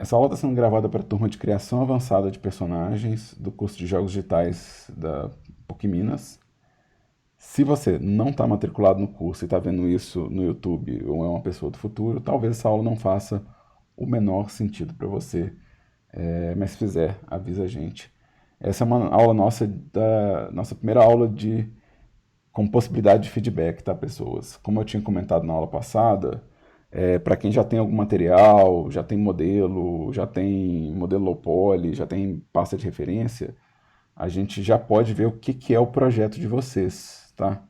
Essa aula está sendo gravada para a turma de criação avançada de personagens do curso de Jogos Digitais da PUC Minas. Se você não está matriculado no curso e está vendo isso no YouTube ou é uma pessoa do futuro, talvez essa aula não faça o menor sentido para você. Mas se fizer, avisa a gente. Essa é uma aula nossa, da nossa primeira aula com possibilidade de feedback, tá, pessoas? Como eu tinha comentado na aula passada, para quem já tem algum material, já tem modelo low poly, já tem pasta de referência, a gente já pode ver o que, que é o projeto de vocês, tá?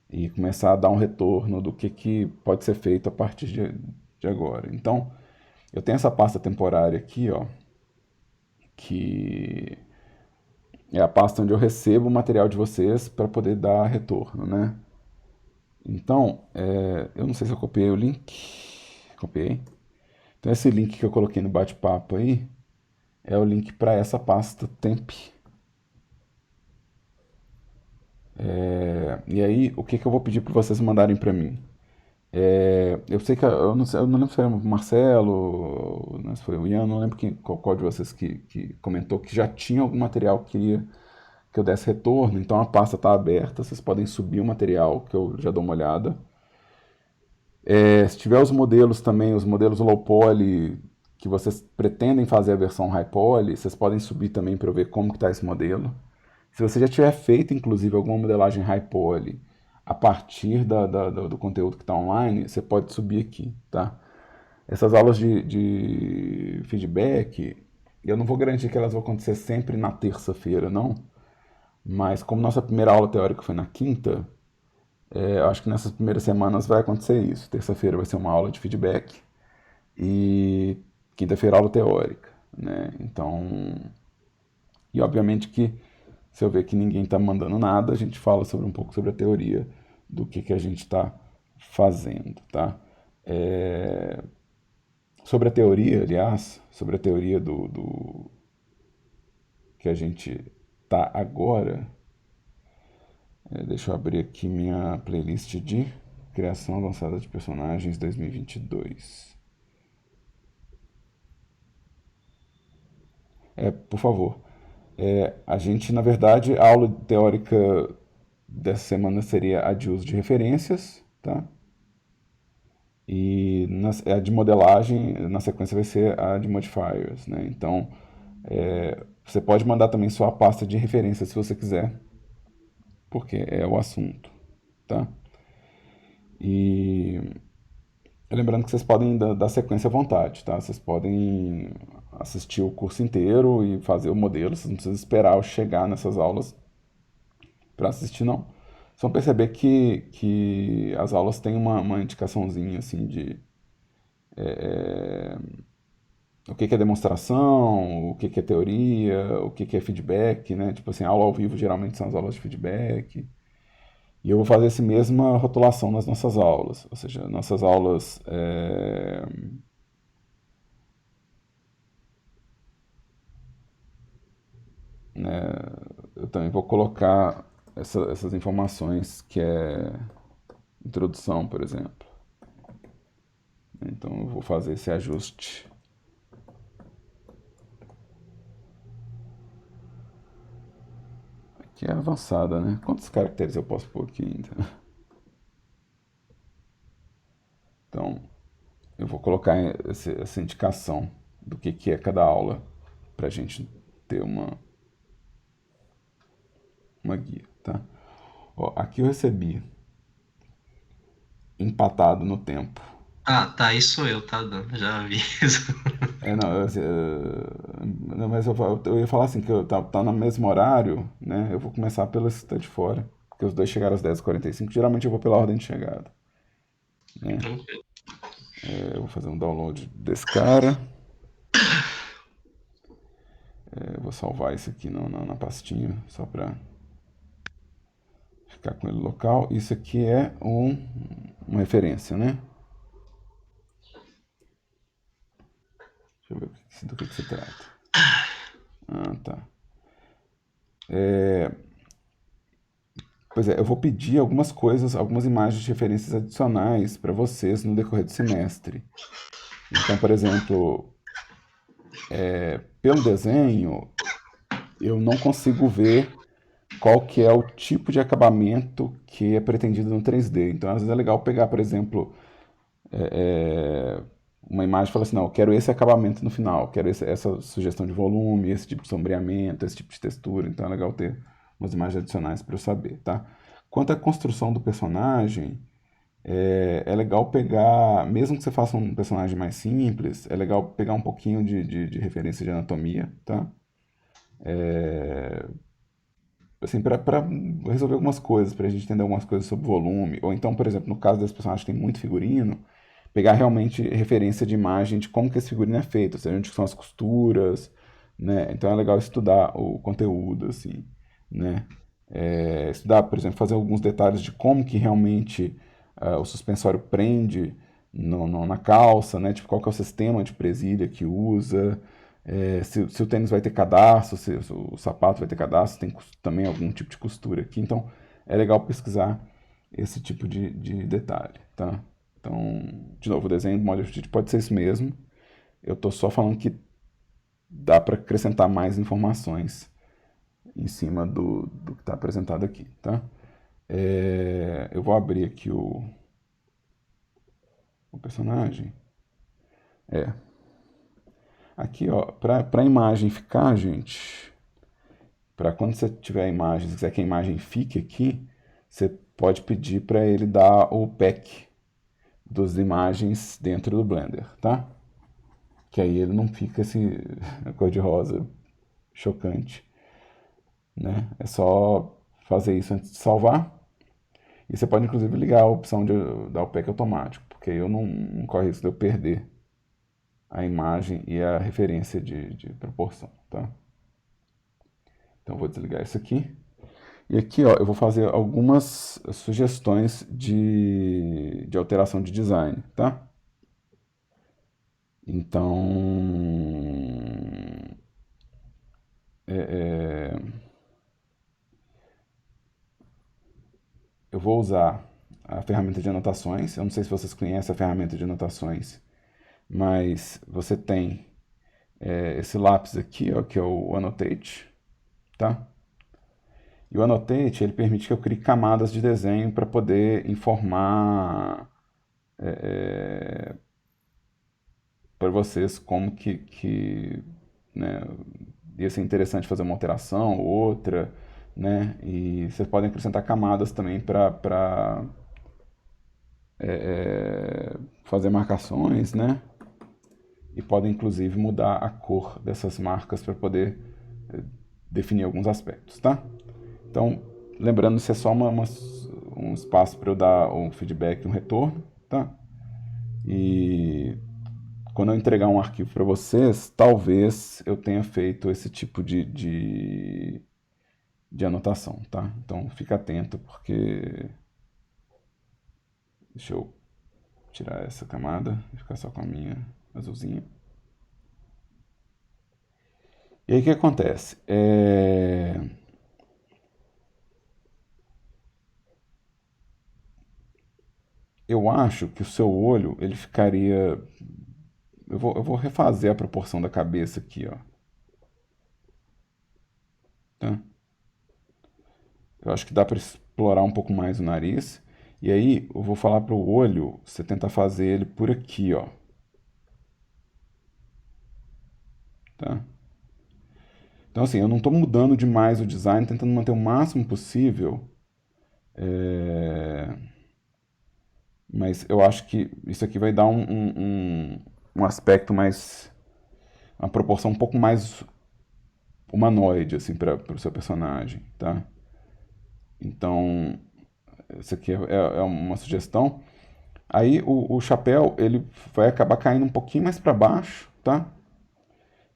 E começar a dar um retorno do que pode ser feito a partir de agora. Então, eu tenho essa pasta temporária aqui, ó, que é a pasta onde eu recebo o material de vocês para poder dar retorno, né? Então, eu não sei se eu copiei o link. Copiei. Então, esse link que eu coloquei no bate-papo aí é o link para essa pasta temp. E aí, o que, que eu vou pedir para vocês mandarem para mim? Eu sei que eu não lembro se foi o Marcelo, né, se foi o Ian, não lembro qual de vocês que comentou que já tinha algum material que queria que eu desse retorno. Então a pasta está aberta, vocês podem subir o material que eu já dou uma olhada. Se tiver os modelos também, os modelos low poly que vocês pretendem fazer a versão high poly, vocês podem subir também para eu ver como que está esse modelo. Se você já tiver feito, inclusive, alguma modelagem high poly a partir do conteúdo que está online, você pode subir aqui, tá? Essas aulas de feedback, eu não vou garantir que elas vão acontecer sempre na terça-feira, não. Mas como nossa primeira aula teórica foi na quinta, eu acho que nessas primeiras semanas vai acontecer isso. Terça-feira vai ser uma aula de feedback e quinta-feira aula teórica, né? Então, e obviamente que se eu ver que ninguém está mandando nada, a gente fala sobre um pouco sobre a teoria do que a gente está fazendo, tá? É, Sobre a teoria, aliás, sobre a teoria do que a gente tá agora, deixa eu abrir aqui minha playlist de criação avançada de personagens 2022. Por favor. A gente, na verdade, a aula teórica dessa semana seria a de uso de referências, tá? E a de modelagem, na sequência, vai ser a de modifiers, né? Então, você pode mandar também sua pasta de referência se você quiser, porque é o assunto, tá? E lembrando que vocês podem dar sequência à vontade, tá? Vocês podem assistir o curso inteiro e fazer o modelo, vocês não precisam esperar eu chegar nessas aulas para assistir, não. Vocês vão perceber que as aulas têm uma indicaçãozinha, assim, de o que é demonstração, o que é teoria, o que é feedback, né? Tipo assim, aula ao vivo geralmente são as aulas de feedback. E eu vou fazer essa mesma rotulação nas nossas aulas. Ou seja, nossas aulas. Né, eu também vou colocar essas informações que é introdução, por exemplo. Então eu vou fazer esse ajuste. Aqui é avançada, né? Quantos caracteres eu posso pôr aqui ainda? Então, eu vou colocar essa indicação do que é cada aula para a gente ter uma guia, tá? Ó, aqui eu recebi empatado no tempo. Ah, tá, isso sou eu, tá, Dan? Já aviso. Não, não, mas eu ia falar assim, que tá no mesmo horário, né? Eu vou começar pelo esse que tá de fora, porque os dois chegaram às 10h45. Geralmente eu vou pela ordem de chegada, né? Tranquilo. Eu vou fazer um download desse cara. Eu vou salvar isso aqui na pastinha, só pra ficar com ele local. Isso aqui é uma referência, né? Deixa eu ver do que se trata. Ah, tá. Pois é, eu vou pedir algumas coisas, algumas imagens de referências adicionais para vocês no decorrer do semestre. Então, por exemplo, Pelo desenho, eu não consigo ver qual que é o tipo de acabamento que é pretendido no 3D. Então, às vezes é legal pegar, por exemplo, é, uma imagem e falar assim, não, eu quero esse acabamento no final, quero essa sugestão de volume, esse tipo de sombreamento, esse tipo de textura. Então é legal ter umas imagens adicionais para eu saber, tá? Quanto à construção do personagem, é legal pegar, mesmo que você faça um personagem mais simples, é legal pegar um pouquinho de referência de anatomia, tá? Assim, para resolver algumas coisas, para a gente entender algumas coisas sobre volume, ou então, por exemplo, no caso das personagens que tem muito figurino, pegar realmente referência de imagem de como que esse figurino é feito, ou seja, onde são as costuras, né? Então é legal estudar o conteúdo, assim, né? Estudar, por exemplo, fazer alguns detalhes de como que realmente o suspensório prende na calça, né? Tipo, qual que é o sistema de presilha que usa, se o tênis vai ter cadarço, se o sapato vai ter cadarço, tem também algum tipo de costura aqui. Então, é legal pesquisar esse tipo de detalhe, tá? Então, de novo, o desenho do Model Sheet pode ser isso mesmo. Eu estou só falando que dá para acrescentar mais informações em cima do que está apresentado aqui, tá? Eu vou abrir aqui o personagem. É. Aqui, ó, para a imagem ficar, gente, para quando você tiver a imagem, se quiser que a imagem fique aqui, você pode pedir para ele dar o pack das imagens dentro do Blender, tá? Que aí ele não fica esse cor de rosa chocante, né? É só fazer isso antes de salvar. E você pode inclusive ligar a opção de dar o pack automático, porque aí eu não corre risco de eu perder a imagem e a referência de proporção, tá? Então eu vou desligar isso aqui. E aqui, ó, eu vou fazer algumas sugestões de alteração de design, tá? Então, é, é, eu vou usar a ferramenta de anotações. Eu não sei se vocês conhecem a ferramenta de anotações, mas você tem esse lápis aqui, ó, que é o Annotate, tá? E o Annotate, ele permite que eu crie camadas de desenho para poder informar para vocês como que né, ia ser interessante fazer uma alteração ou outra, né? E vocês podem acrescentar camadas também para fazer marcações, né? E podem inclusive mudar a cor dessas marcas para poder definir alguns aspectos, tá? Então, lembrando, isso é só um espaço para eu dar um feedback, um retorno, tá? E quando eu entregar um arquivo para vocês, talvez eu tenha feito esse tipo de anotação, tá? Então fica atento, porque deixa eu tirar essa camada e ficar só com a minha azulzinha. E aí o que acontece? Eu acho que o seu olho ele ficaria. Eu vou refazer a proporção da cabeça aqui, ó. Tá? Eu acho que dá para explorar um pouco mais o nariz. E aí eu vou falar para o olho, você tentar fazer ele por aqui, ó. Tá? Então assim, eu não estou mudando demais o design, tentando manter o máximo possível. é, Mas eu acho que isso aqui vai dar um aspecto mais. Uma proporção um pouco mais humanoide, assim, para o seu personagem, tá? Então, isso aqui é uma sugestão. Aí o chapéu, ele vai acabar caindo um pouquinho mais para baixo, tá?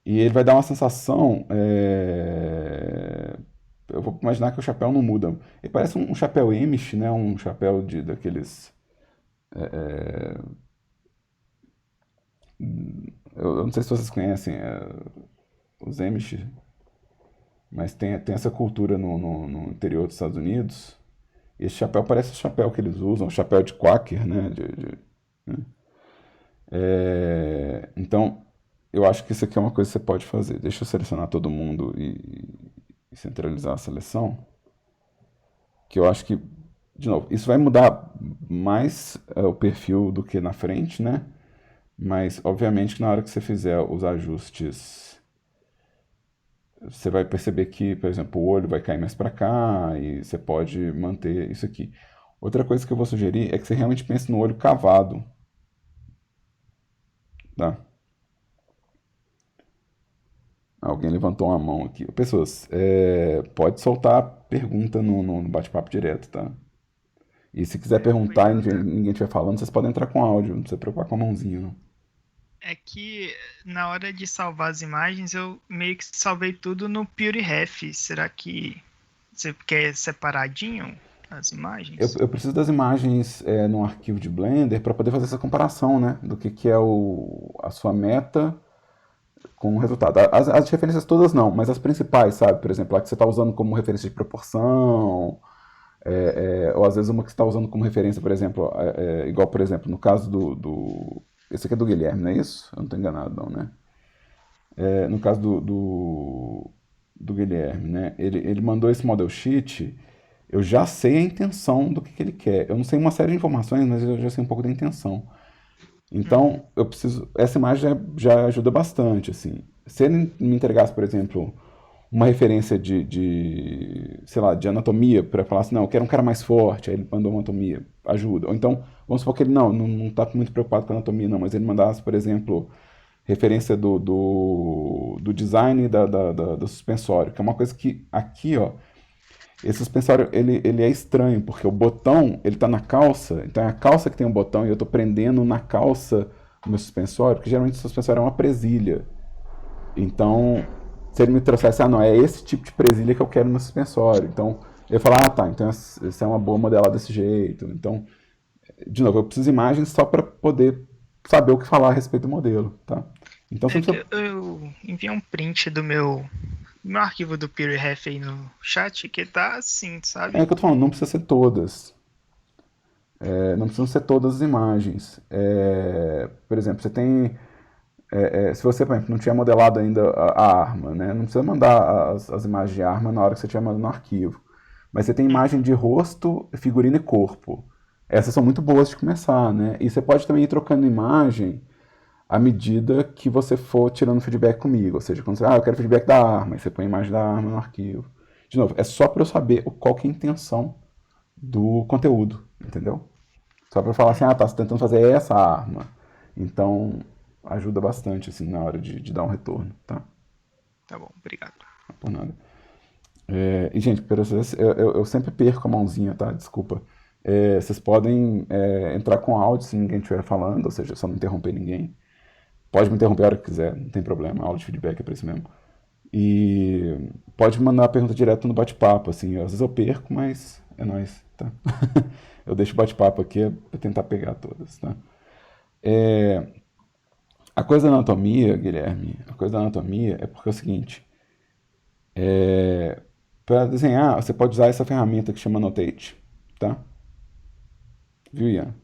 E ele vai dar uma sensação. Eu vou imaginar que o chapéu não muda. Ele parece um chapéu Amish, né? Um chapéu daqueles. Eu não sei se vocês conhecem os Amish, mas tem essa cultura no interior dos Estados Unidos. E esse chapéu parece o chapéu que eles usam, o chapéu de Quaker, né? Então, eu acho que isso aqui é uma coisa que você pode fazer. Deixa eu selecionar todo mundo e centralizar a seleção. Que eu acho que, de novo, isso vai mudar mais o perfil do que na frente, né? Mas, obviamente, que na hora que você fizer os ajustes, você vai perceber que, por exemplo, o olho vai cair mais para cá e você pode manter isso aqui. Outra coisa que eu vou sugerir é que você realmente pense no olho cavado, tá? Alguém levantou uma mão aqui. Pessoas, pode soltar pergunta no bate-papo direto, tá? E se quiser Foi perguntar e eu, tá? ninguém estiver falando, vocês podem entrar com áudio, não precisa preocupar com a mãozinha, não. É que na hora de salvar as imagens, eu meio que salvei tudo no PureRef. Será que você quer separadinho as imagens? Eu preciso das imagens no arquivo de Blender para poder fazer essa comparação, né? Do que é a sua meta com o resultado. As referências todas não, mas as principais, sabe? Por exemplo, a que você está usando como referência de proporção, ou às vezes uma que você está usando como referência, por exemplo, igual, por exemplo, no caso esse aqui é do Guilherme, não é isso? Eu não estou enganado, não, né? No caso do Guilherme, né? Ele mandou esse model sheet, eu já sei a intenção do que ele quer. Eu não sei uma série de informações, mas eu já sei um pouco da intenção. Uhum. Então, eu preciso. Essa imagem já ajuda bastante, assim. Se ele me entregasse, por exemplo, uma referência sei lá, de anatomia, para falar assim, não, eu quero um cara mais forte, aí ele mandou uma anatomia, ajuda. Ou então, vamos supor que ele não tá muito preocupado com a anatomia, não, mas ele mandasse, por exemplo, referência do design do suspensório, que é uma coisa que aqui, ó, esse suspensório, ele é estranho, porque o botão, ele tá na calça, então é a calça que tem um botão e eu tô prendendo na calça o meu suspensório, porque geralmente o suspensório é uma presilha. Então, Uhum. se ele me trouxesse, não, é esse tipo de presilha que eu quero no meu suspensório. Então, eu ia falar, tá, então essa é uma boa modelar desse jeito. Então, de novo, eu preciso de imagens só para poder saber o que falar a respeito do modelo, tá? Então, você É não precisa. que eu enviei um print do meu arquivo do PureRef aí no chat que tá assim, É o sabe? que eu tô falando, não precisa ser todas. Não precisam ser todas as imagens. Por exemplo, você tem. Se você, por exemplo, não tinha modelado ainda a arma, né? Não precisa mandar as imagens de arma na hora que você estiver mandando no arquivo. Mas você tem imagem Uhum. de rosto, figurino e corpo. Essas são muito boas de começar, né? E você pode também ir trocando imagem à medida que você for tirando feedback comigo. Ou seja, quando você, eu quero feedback da arma, aí você põe a imagem da arma no arquivo. De novo, é só para eu saber qual que é a intenção do conteúdo, entendeu? Só para falar assim, Uhum. tá, você tá tentando fazer essa arma. Então, ajuda bastante, assim, na hora de dar um retorno, tá? Tá bom, obrigado. Não por nada. E, gente, eu sempre perco a mãozinha, tá? Desculpa. Vocês podem entrar com áudio se ninguém estiver falando, ou seja, só não interromper ninguém. Pode me interromper a hora que quiser, não tem problema, a aula de feedback é pra isso mesmo. E pode mandar a pergunta direto no bate-papo, assim, às vezes eu perco, mas é nóis, tá? Eu deixo o bate-papo aqui pra tentar pegar todas, tá? É, a coisa da anatomia, Guilherme, a coisa da anatomia é porque é o seguinte, para desenhar, você pode usar essa ferramenta que chama Annotate, tá? Viu, Ian?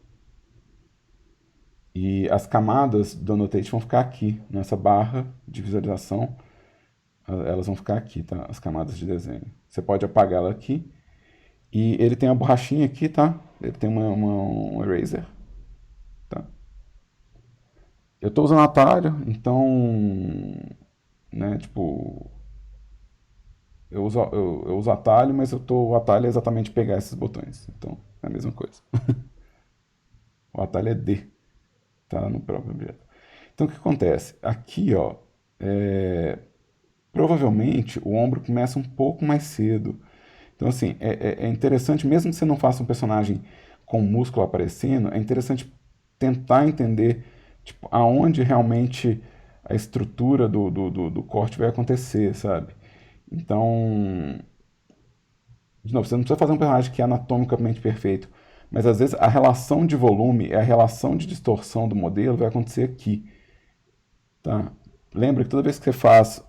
E as camadas do Annotate vão ficar aqui, nessa barra de visualização, elas vão ficar aqui, tá? As camadas de desenho. Você pode apagar ela aqui, e ele tem a borrachinha aqui, tá? Ele tem um eraser, tá? Eu estou usando atalho, então, né, tipo, eu uso atalho, mas o atalho é exatamente pegar esses botões. Então, é a mesma coisa. O atalho é D, tá no próprio objeto. Então, o que acontece? Aqui, ó, é, provavelmente o ombro começa um pouco mais cedo. Então, assim, é interessante, mesmo que você não faça um personagem com músculo aparecendo, é interessante tentar entender tipo, aonde realmente a estrutura do corte vai acontecer, sabe? Então, de novo, você não precisa fazer um personagem que é anatomicamente perfeito, mas às vezes a relação de volume, a relação de distorção do modelo vai acontecer aqui, tá? Lembra que toda vez que você faz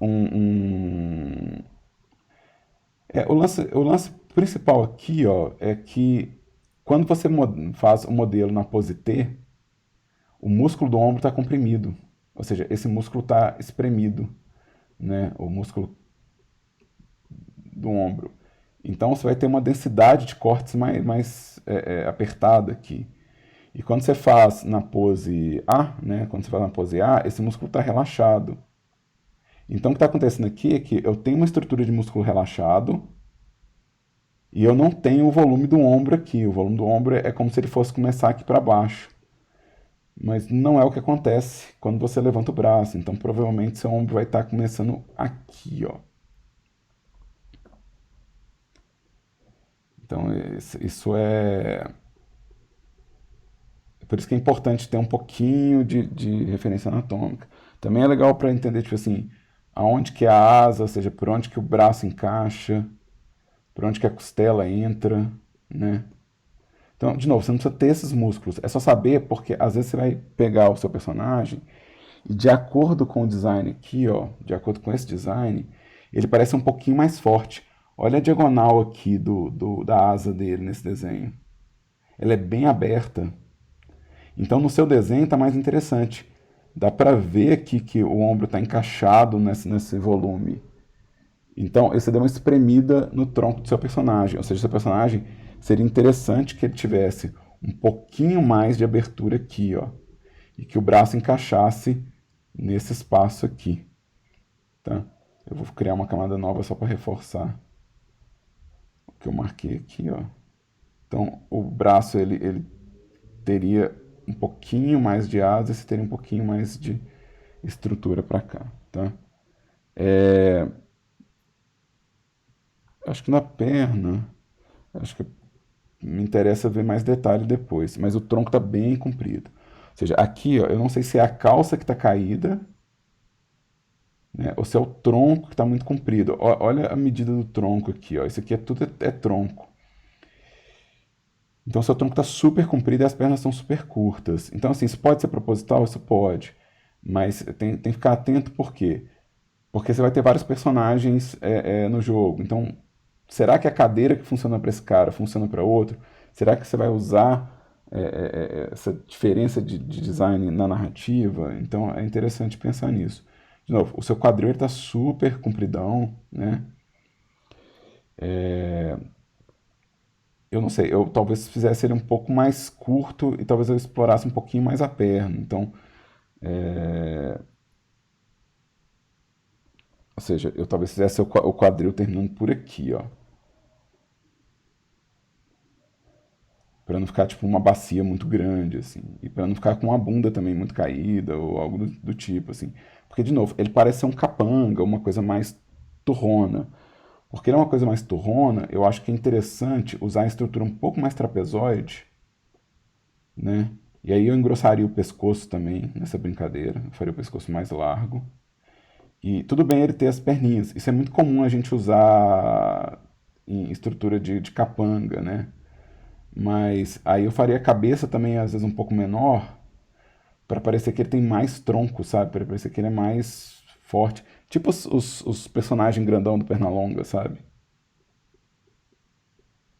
o lance principal aqui, ó, é que quando você faz o modelo na pose T, o músculo do ombro está comprimido. Ou seja, esse músculo está espremido, né? O músculo do ombro. Então você vai ter uma densidade de cortes mais apertada aqui. E quando você faz na pose A, né? Quando você faz na pose A, esse músculo está relaxado. Então o que está acontecendo aqui é que eu tenho uma estrutura de músculo relaxado e eu não tenho o volume do ombro aqui. O volume do ombro é como se ele fosse começar aqui para baixo. Mas não é o que acontece quando você levanta o braço. Então provavelmente seu ombro vai estar começando aqui, ó. Então isso é... Por isso que é importante ter um pouquinho de referência anatômica. Também é legal para entender, tipo assim, aonde que é a asa, ou seja, por onde que o braço encaixa, por onde que a costela entra, né? Então, de novo, você não precisa ter esses músculos. É só saber, porque às vezes você vai pegar o seu personagem e de acordo com o design aqui, ó, de acordo com esse design, ele parece um pouquinho mais forte. Olha a diagonal aqui da asa dele nesse desenho. Ela é bem aberta. Então no seu desenho está mais interessante. Dá para ver aqui que o ombro está encaixado nesse volume. Então você deu uma espremida no tronco do seu personagem. Ou seja, seu personagem seria interessante que ele tivesse um pouquinho mais de abertura aqui, ó, e que o braço encaixasse nesse espaço aqui. Tá? Eu vou criar uma camada nova só para reforçar o que eu marquei aqui, ó. Então o braço ele teria um pouquinho mais de asa, você teria um pouquinho mais de estrutura para cá, tá? Acho que na perna, acho que me interessa ver mais detalhe depois, mas o tronco está bem comprido. Ou seja, aqui, ó, eu não sei se é a calça que está caída, né, ou se é o tronco que está muito comprido. Olha a medida do tronco aqui, ó. Isso aqui tudo é tronco. Então, seu tronco está super comprido e as pernas estão super curtas. Então, assim, isso pode ser proposital? Isso pode. Mas tem que ficar atento por quê? Porque você vai ter vários personagens no jogo. Então, será que a cadeira que funciona para esse cara funciona para outro? Será que você vai usar essa diferença de design na narrativa? Então, é interessante pensar nisso. De novo, o seu quadril está super compridão, né? Eu não sei, eu talvez fizesse ele um pouco mais curto e talvez eu explorasse um pouquinho mais a perna. Então, ou seja, eu talvez fizesse o quadril terminando por aqui, ó. Pra não ficar tipo uma bacia muito grande, assim. E pra não ficar com a bunda também muito caída ou algo do tipo, assim. Porque, de novo, ele parece ser um capanga, uma coisa mais turrona. Porque ele é uma coisa mais turrona, eu acho que é interessante usar a estrutura um pouco mais trapezoide, né? E aí eu engrossaria o pescoço também nessa brincadeira. Eu faria o pescoço mais largo. E tudo bem ele ter as perninhas. Isso é muito comum a gente usar em estrutura de capanga, né? Mas aí eu faria a cabeça também, às vezes, um pouco menor, para parecer que ele tem mais tronco, sabe? Para parecer que ele é mais forte. Tipo os personagens grandão do Pernalonga, sabe?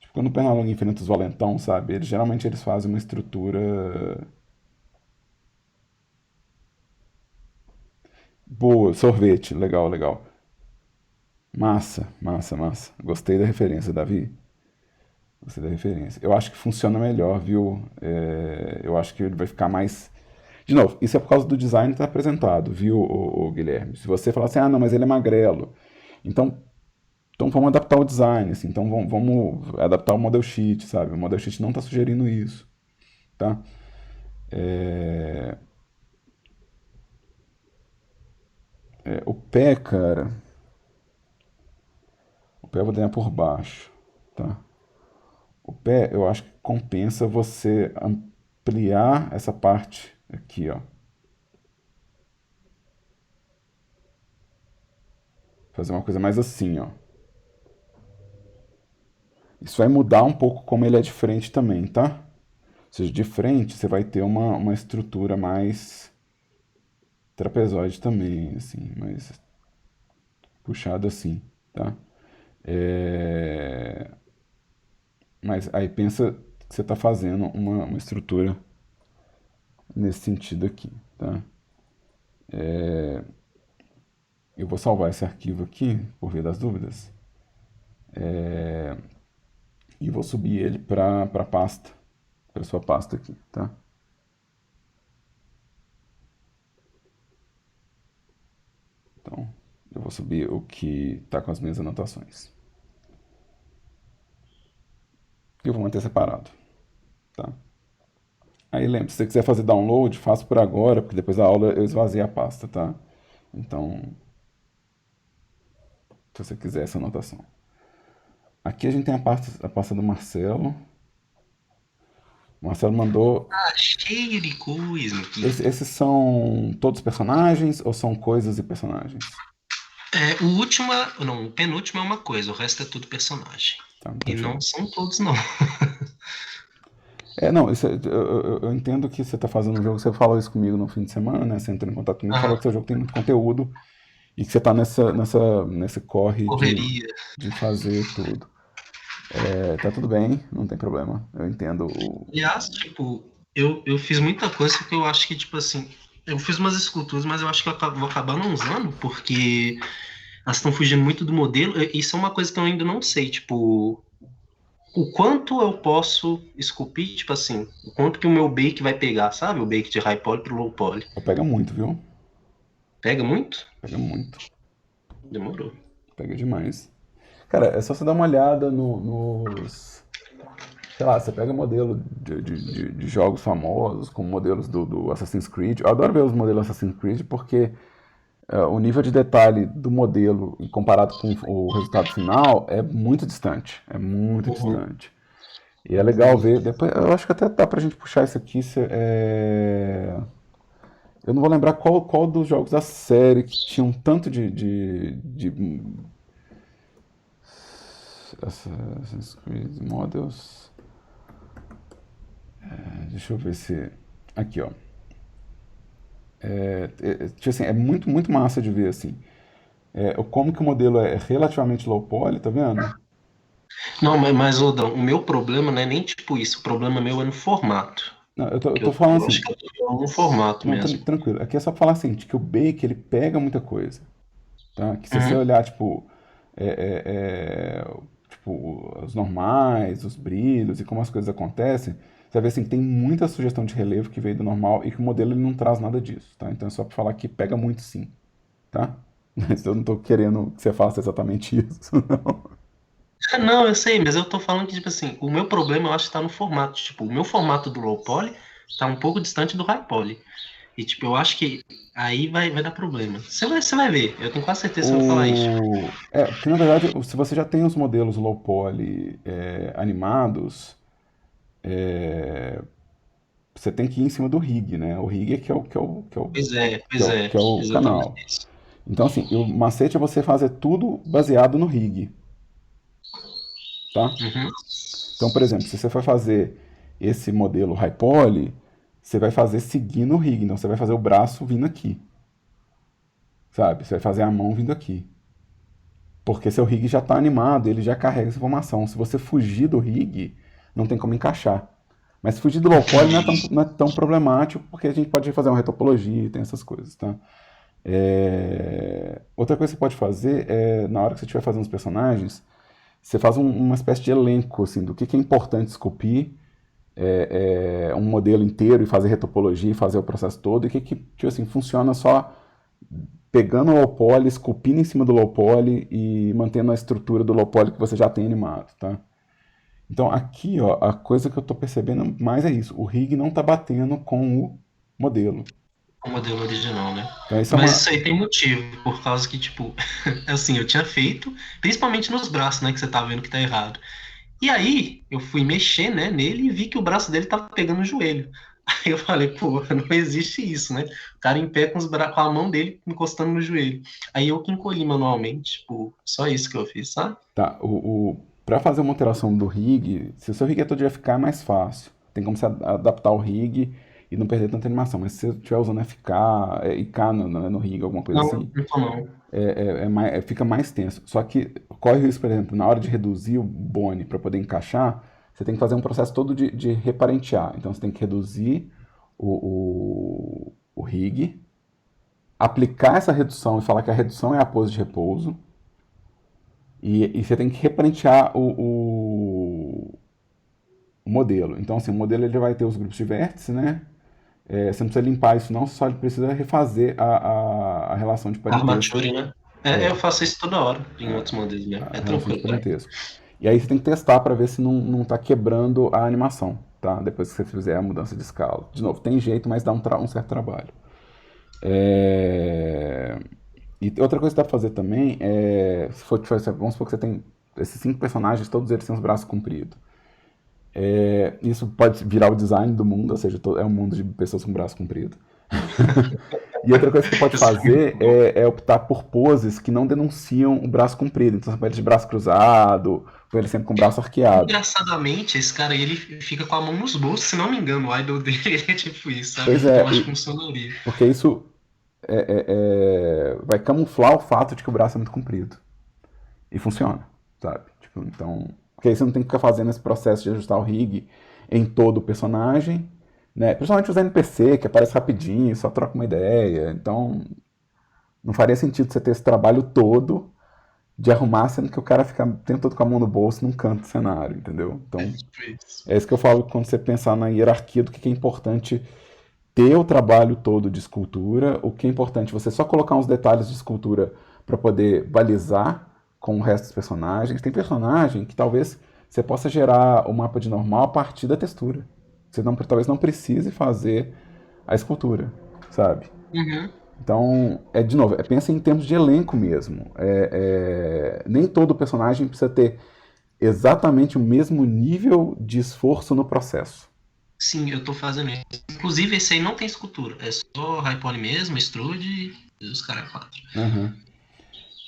Tipo quando o Pernalonga enfrenta os valentão, sabe? Geralmente eles fazem uma estrutura boa, sorvete, legal, legal. Massa, massa, massa. Gostei da referência, Davi. Gostei da referência. Eu acho que funciona melhor, viu? Eu acho que ele vai ficar mais. De novo, isso é por causa do design que está apresentado, viu, o Guilherme? Se você falar assim, ah, não, mas ele é magrelo. Então vamos adaptar o design, assim, então vamos adaptar o model sheet, sabe? O model sheet não está sugerindo isso, tá? O pé, cara, o pé eu vou desenhar por baixo, tá? O pé, eu acho que compensa você ampliar essa parte aqui, ó. Fazer uma coisa mais assim, ó. Isso vai mudar um pouco como ele é de frente também, tá? Ou seja, de frente você vai ter uma estrutura mais trapezoide também, assim, mais puxado assim, tá? É, Mas aí pensa que você está fazendo uma estrutura nesse sentido aqui, tá? Eu vou salvar esse arquivo aqui, por via das dúvidas, e vou subir ele para a pasta, para sua pasta aqui, tá? Então, eu vou subir o que está com as minhas anotações. E eu vou manter separado, tá? Aí lembre, se você quiser fazer download, faça por agora, porque depois da aula eu esvaziei a pasta, tá? Então, se você quiser essa anotação. Aqui a gente tem a pasta do Marcelo. O Marcelo mandou. Ah, cheio de coisa aqui. Esses são todos personagens ou são coisas e personagens? O último, não, o penúltimo é uma coisa, o resto é tudo personagem. Tá, então E deixa eu não são todos, não. Não, eu entendo que você está fazendo um jogo, você falou isso comigo no fim de semana, né? Você entrou em contato comigo e falou Ah, que seu jogo tem muito conteúdo e que você está nesse corre correria. de fazer tudo. Tá tudo bem, não tem problema. Eu entendo. Aliás, tipo, eu fiz muita coisa que eu acho que, tipo assim, eu fiz umas esculturas, mas eu acho que eu vou acabar não usando, porque elas estão fugindo muito do modelo. Isso é uma coisa que eu ainda não sei, tipo, o quanto eu posso esculpir, tipo assim, o quanto que o meu bake vai pegar, sabe? O bake de high poly pro low poly. Pega muito, viu? Pega muito? Pega muito. Demorou. Pega demais. Cara, é só você dar uma olhada nos. Sei lá, você pega modelo de jogos famosos, como modelos do Assassin's Creed. Eu adoro ver os modelos Assassin's Creed porque o nível de detalhe do modelo comparado com o resultado final é muito distante. É muito Uhum. distante. E é legal ver. Depois, eu acho que até dá pra gente puxar isso aqui. Eu não vou lembrar qual dos jogos da série que tinham tanto de Assassin's Creed Models. Deixa eu ver se. Aqui, ó. Tipo assim, é muito, muito massa de ver assim. Como que o modelo é relativamente low poly, tá vendo? Não, mas Odão, o meu problema não é nem tipo isso, o problema meu é no formato. Não, eu Que tô falando eu acho assim. que eu tô falando no formato Não, mesmo. tranquilo. Aqui é só pra falar assim, de que o Bake ele pega muita coisa. Tá? Que se você Uhum. olhar, tipo, tipo, os normais, os brilhos e como as coisas acontecem, você vai ver assim, que tem muita sugestão de relevo que veio do normal e que o modelo ele não traz nada disso, tá? Então é só pra falar que pega muito sim, tá? Mas eu não tô querendo que você faça exatamente isso, não. Não, eu sei, mas eu tô falando que, tipo assim, o meu problema eu acho que tá no formato. Tipo, o meu formato do low poly tá um pouco distante do high poly. E, tipo, eu acho que aí vai dar problema. Você vai ver, eu tenho quase certeza que você vai falar isso. Porque na verdade, se você já tem os modelos low poly animados, você tem que ir em cima do rig, né? O rig é que é o Exatamente canal. isso. Então, assim, o macete é você fazer tudo baseado no rig, tá? Uhum. Então, por exemplo, se você for fazer esse modelo high poly, você vai fazer seguindo o rig. Então, você vai fazer o braço vindo aqui, sabe? Você vai fazer a mão vindo aqui. Porque seu rig já está animado, ele já carrega essa informação. Se você fugir do rig, não tem como encaixar. Mas fugir do low poly Entendi. não é tão problemático, porque a gente pode fazer uma retopologia, tem essas coisas, tá? Outra coisa que você pode fazer é, na hora que você estiver fazendo os personagens, você faz uma espécie de elenco assim, do que é importante esculpir, um modelo inteiro e fazer retopologia e fazer o processo todo, e o que tipo assim, funciona só pegando o low poly, esculpindo em cima do low poly e mantendo a estrutura do low poly que você já tem animado, tá? Então aqui, ó, a coisa que eu tô percebendo mais é isso, o rig não tá batendo com o modelo. O modelo original, né? Então isso é Mas uma. isso aí tem motivo, por causa que, tipo, assim, eu tinha feito, principalmente nos braços, né, que você tá vendo que tá errado. E aí, eu fui mexer, né, nele e vi que o braço dele tava pegando o joelho. Aí eu falei, pô, não existe isso, né? O cara em pé com a mão dele encostando no joelho. Aí eu que encolhi manualmente, tipo, só isso que eu fiz, sabe? Tá, para fazer uma alteração do rig, se o seu rig é todo de FK é mais fácil. Tem como você adaptar o rig e não perder tanta animação. Mas se você estiver usando FK, IK no rig, alguma coisa Não, assim, não tô não. fica mais tenso. Só que corre o risco, por exemplo, na hora de reduzir o bone para poder encaixar, você tem que fazer um processo todo de reparentear. Então você tem que reduzir o rig, aplicar essa redução e falar que a redução é a pose de repouso. E você tem que reprentear o modelo. Então, assim, o modelo ele vai ter os grupos de vértice, né? Você não precisa limpar isso não, você só precisa refazer a relação de parentesco. Armature, né? É, Eu faço isso toda hora em outros modelos mesmo. a É relação de tranquilo, né? parentesco. E aí você tem que testar para ver se não está quebrando a animação, tá? Depois que você fizer a mudança de escala. De novo, tem jeito, mas dá um certo trabalho. É, E outra coisa que dá pra fazer também é. Se for, vamos supor que você tem esses 5 personagens, todos eles têm os braços compridos. Isso pode virar o design do mundo, ou seja, é um mundo de pessoas com braço comprido. E outra coisa que você pode Isso é muito fazer bom. é optar por poses que não denunciam o braço comprido. Então você pode ir de braço cruzado, ou ele sempre com o braço arqueado. Engraçadamente, esse cara aí, ele fica com a mão nos bolsos, se não me engano, o idol dele é tipo isso, sabe? Pois Então é, eu acho que funcionaria. porque isso vai camuflar o fato de que o braço é muito comprido. E funciona, sabe? Tipo, então. Porque aí você não tem que ficar fazendo esse processo de ajustar o rig em todo o personagem, né? Principalmente os NPC, que aparece rapidinho, só troca uma ideia. Então, não faria sentido você ter esse trabalho todo de arrumar, sendo que o cara fica o tempo todo com a mão no bolso num canto do cenário, entendeu? É Então, tipo isso. é isso que eu falo quando você pensar na hierarquia do que é importante ter o trabalho todo de escultura, o que é importante você só colocar uns detalhes de escultura para poder balizar com o resto dos personagens. Tem personagem que talvez você possa gerar o mapa de normal a partir da textura. Você talvez não precise fazer a escultura, sabe? Uhum. Então, de novo, pensa em termos de elenco mesmo. Nem todo personagem precisa ter exatamente o mesmo nível de esforço no processo. Sim, eu tô fazendo isso. Inclusive, esse aí não tem escultura. É só Hypone mesmo, extrude e os caras quatro. Aham.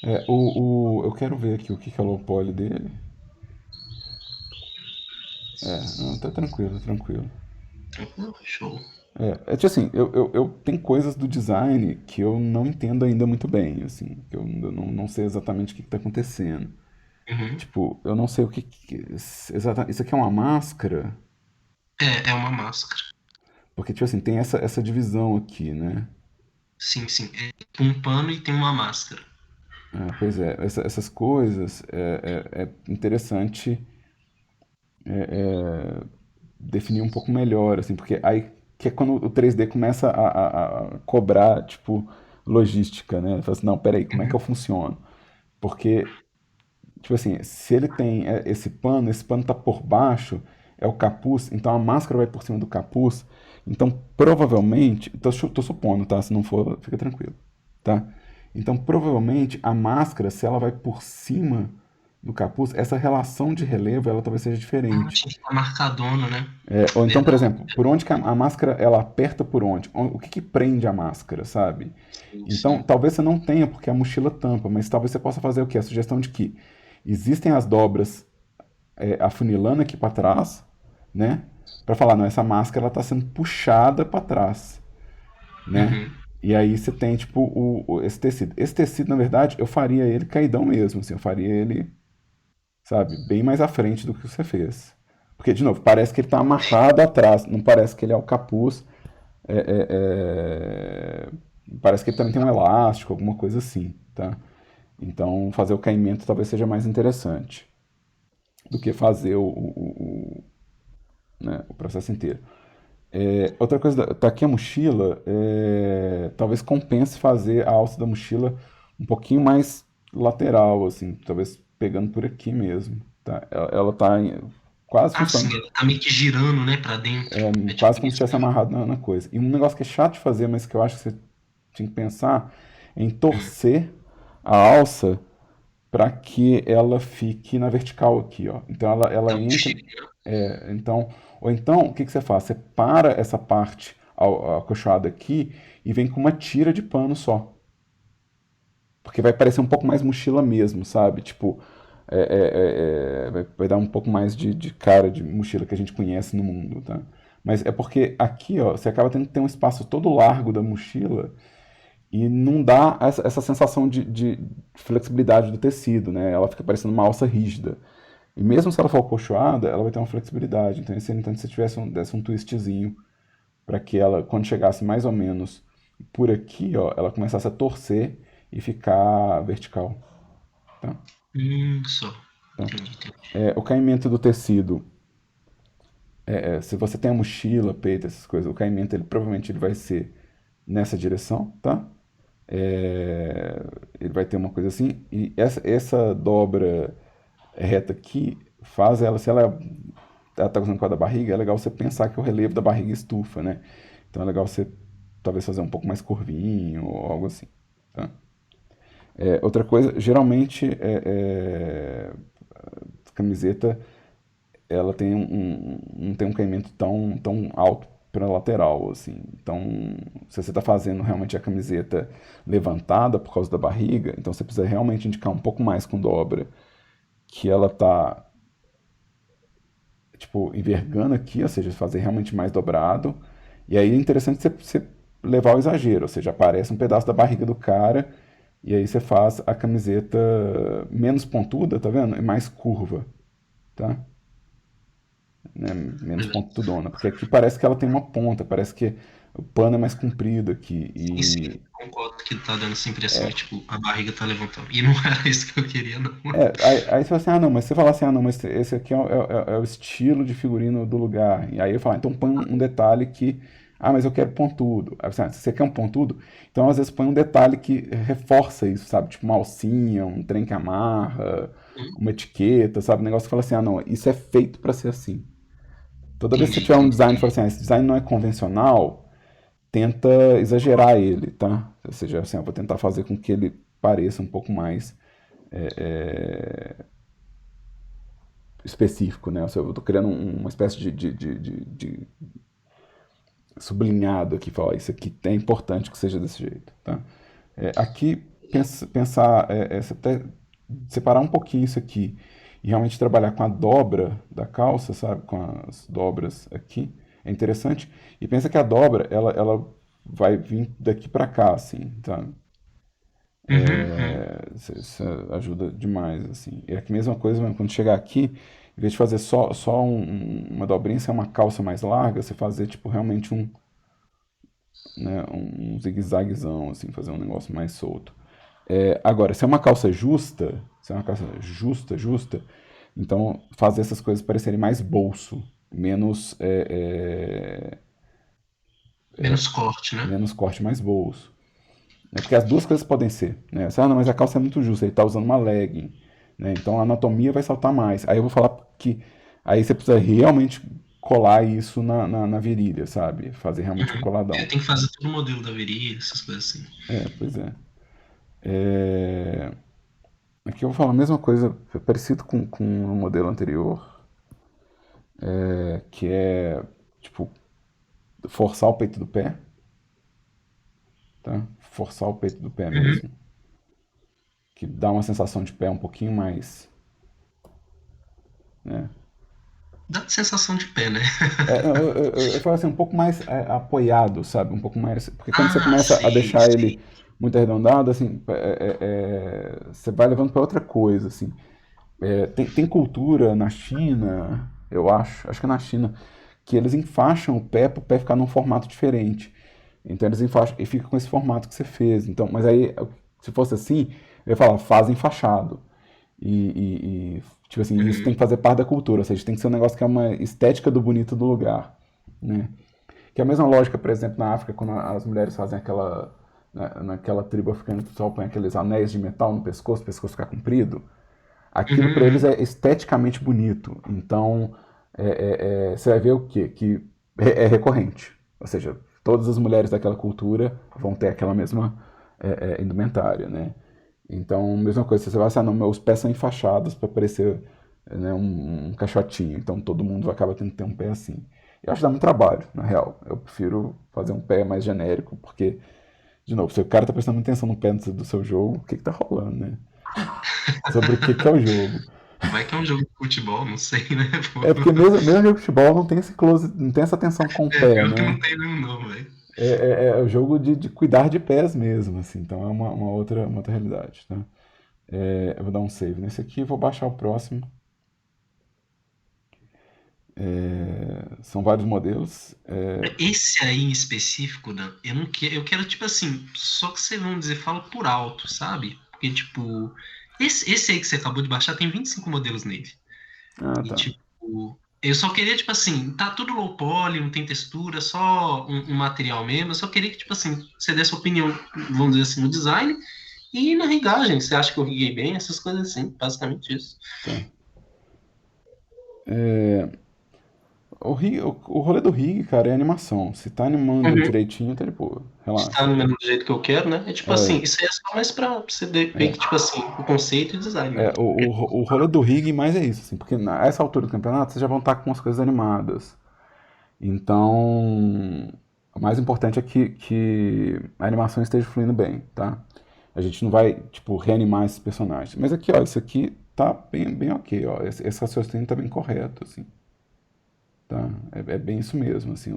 Eu quero ver aqui o que é o low poly dele. Não, tá tranquilo, tranquilo. Tranquilo? Show. Tipo assim, eu tem coisas do design que eu não entendo ainda muito bem, assim, que eu ainda não sei exatamente o que tá acontecendo. Uhum. Tipo, eu não sei isso aqui é uma máscara? É uma máscara. Porque, tipo assim, tem essa divisão aqui, né? Sim, sim. É um pano e tem uma máscara. Pois é, essas coisas é interessante definir um pouco melhor, assim, porque aí que é quando o 3D começa a cobrar, tipo, logística, né? Fala assim, não, peraí, como é que eu Uhum. funciono? Porque, tipo assim, se ele tem esse pano tá por baixo, é o capuz, então a máscara vai por cima do capuz, então provavelmente, tô supondo, tá? Se não for, fica tranquilo, tá? Então provavelmente a máscara, se ela vai por cima do capuz, essa relação de relevo, ela talvez seja diferente. Tinha que estar marcadona, né? Ou então, por Verdade. exemplo, por onde que a máscara ela aperta por onde? O que que prende a máscara, sabe? Sim, Então, sim. talvez você não tenha porque a mochila tampa, mas talvez você possa fazer o quê? A sugestão de que existem as dobras afunilando aqui para trás, né? Para falar, não, essa máscara ela tá sendo puxada para trás, né? Uhum. E aí você tem, tipo, esse tecido. Esse tecido, na verdade, eu faria ele caidão mesmo, assim, eu faria ele, sabe, bem mais à frente do que você fez. Porque, de novo, parece que ele está amarrado atrás, não parece que ele é o capuz. é, é, é, Parece que ele também tem um elástico, alguma coisa assim, tá? Então, fazer o caimento talvez seja mais interessante do que fazer né, o processo inteiro. Outra coisa, tá aqui a mochila, talvez compense fazer a alça da mochila um pouquinho mais lateral, assim, talvez pegando por aqui mesmo, tá? Ela tá quase Ah, sim, funcionando, ela tá meio que girando, né, pra dentro. É tipo quase como se isso estivesse mesmo. amarrado na coisa. E um negócio que é chato de fazer, mas que eu acho que você tinha que pensar é em Hum. torcer a alça para que ela fique na vertical aqui, ó. Então ela É um entra, chip, né? então, ou então o que que você faz? Você para essa parte acolchoada aqui e vem com uma tira de pano só, porque vai parecer um pouco mais mochila mesmo, sabe? Tipo, vai dar um pouco mais de cara de mochila que a gente conhece no mundo, tá? Mas é porque aqui, ó, você acaba tendo que ter um espaço todo largo da mochila e não dá essa sensação de flexibilidade do tecido, né? Ela fica parecendo uma alça rígida. E mesmo se ela for acolchoada, ela vai ter uma flexibilidade. Então, seria interessante se tivesse desse um twistzinho para que ela, quando chegasse mais ou menos por aqui, ó, ela começasse a torcer e ficar vertical, tá? Só. Tá? Entendi. O caimento do tecido, se você tem a mochila, peito, essas coisas, o caimento ele provavelmente ele vai ser nessa direção, tá? Ele vai ter uma coisa assim, e essa dobra reta aqui faz ela, se ela tá usando com a da barriga, é legal você pensar que o relevo da barriga estufa, né? Então é legal você talvez fazer um pouco mais curvinho ou algo assim, tá? Outra coisa, geralmente camiseta ela tem não tem um caimento tão alto para lateral, assim. Então, se você está fazendo realmente a camiseta levantada por causa da barriga, então você precisa realmente indicar um pouco mais com dobra que ela tá tipo envergando aqui, ou seja, fazer realmente mais dobrado. E aí é interessante você levar ao exagero, ou seja, aparece um pedaço da barriga do cara e aí você faz a camiseta menos pontuda, tá vendo? E mais curva, tá? Né, menos pontudona, porque aqui parece que ela tem uma ponta, parece que o pano é mais comprido aqui Sim, sim, concordo que tá dando essa impressão de, tipo, a barriga tá levantando. E não era isso que eu queria, não. aí você fala assim, ah não, mas você fala assim, ah não, mas esse aqui é o estilo de figurino do lugar, e aí eu falo, então põe um detalhe que, ah, mas eu quero pontudo, aí você, se você quer um pontudo, então às vezes põe um detalhe que reforça isso, sabe, tipo uma alcinha, um trem que amarra, uma etiqueta, sabe, um negócio que fala assim, ah não, isso é feito para ser assim. Toda vez que você Entendi, tiver um design e entendi. falar assim, ah, esse design não é convencional, tenta exagerar ele, tá? Ou seja, assim, eu vou tentar fazer com que ele pareça um pouco mais específico, né? Ou seja, eu estou criando uma espécie de sublinhado aqui, falar, isso aqui é importante que seja desse jeito, tá? Aqui, pensar, até separar um pouquinho isso aqui e realmente trabalhar com a dobra da calça, sabe? Com as dobras aqui, é interessante. E pensa que a dobra, ela vai vir daqui para cá, assim, tá? Uhum, uhum. Isso ajuda demais, assim. E aqui mesma coisa, quando chegar aqui, em vez de fazer só uma dobrinha, se é uma calça mais larga, você fazer, tipo, realmente né, um zigue-zaguezão, assim, fazer um negócio mais solto. Agora, se é uma calça justa, se é uma calça justa, então fazer essas coisas parecerem mais bolso, menos, Menos corte, né? menos corte, mais bolso. Né? Porque as duas coisas podem ser. Né? Ah, não, mas a calça é muito justa, ele está usando uma legging. Né? Então a anatomia vai saltar mais. Aí eu vou falar que aí você precisa realmente colar isso na virilha, sabe? Fazer realmente um Uhum. coladão. Tem que fazer todo o modelo da virilha, essas coisas assim. Pois é. É, Aqui eu vou falar a mesma coisa, parecido com o modelo anterior, que é, tipo, forçar o peito do pé, tá? Forçar o peito do pé Uhum. mesmo, que dá uma sensação de pé um pouquinho mais, né? Dá sensação de pé, né? Eu falo assim, um pouco mais apoiado, sabe? Um pouco mais, porque quando você Ah, começa a sei, deixar sei. ele muito arredondado, assim, você vai levando para outra coisa, assim. Tem cultura na China, eu acho que é na China, que eles enfaixam o pé para o pé ficar num formato diferente. Então eles enfaixam e fica com esse formato que você fez. Então, mas aí, se fosse assim, eu ia falar, faz enfaixado. Tipo assim, isso tem Uhum. que fazer parte da cultura, ou seja, tem que ser um negócio que é uma estética do bonito do lugar, né? Que é a mesma lógica, por exemplo, na África, quando as mulheres fazem naquela tribo africana, o pessoal põe aqueles anéis de metal no pescoço, o pescoço ficar comprido. Aquilo Uhum, para eles uhum. é esteticamente bonito. Então, você vai ver o quê? Que é recorrente. Ou seja, todas as mulheres daquela cultura vão ter aquela mesma indumentária, né? Então, mesma coisa, você vai assim, ah, não, meus pés são enfaixados para parecer né, um caixotinho. Então, todo mundo acaba tendo que ter um pé assim. Eu acho que dá muito trabalho, na real. Eu prefiro fazer um pé mais genérico, porque, de novo, se o cara tá prestando muita atenção no pé do seu jogo, o que que tá rolando, né? Sobre o que que é o jogo. Vai que é um jogo de futebol, não sei, né? Pô. Porque mesmo jogo de futebol não tem esse close, não tem essa atenção com o pé, Pior que né? não tem mesmo, não, velho. É o jogo de cuidar de pés mesmo, assim. Então é uma outra realidade, tá? Eu vou dar um save nesse aqui, vou baixar o próximo. São vários modelos. Esse aí em específico, Dan, eu não quero, eu quero, tipo assim, só que você, vamos dizer, fala por alto, sabe? Porque, tipo, esse aí que você acabou de baixar tem 25 modelos nele. Ah, E, tá. tipo, eu só queria, tipo assim, tá tudo low poly, não tem textura, só um material mesmo. Eu só queria que, tipo assim, você desse opinião, vamos dizer assim, no design e na rigagem. Você acha que eu riguei bem? Essas coisas assim, basicamente isso. Tá. O rolê do rig, cara, é animação. Se tá animando Uhum. direitinho, tá de boa. Está Relaxa. no menu do jeito que eu quero, né? É tipo assim, É, isso aí é só mais pra você ver é. que, tipo assim, o conceito e o design mesmo. O rolê do rig mais é isso, assim, porque nessa altura do campeonato vocês já vão estar com as coisas animadas. Então, o mais importante é que a animação esteja fluindo bem, tá? A gente não vai, tipo, reanimar esses personagens. Mas aqui, ó, isso aqui tá bem ok, ó. Esse raciocínio tá bem correto, assim, tá? É bem isso mesmo, assim,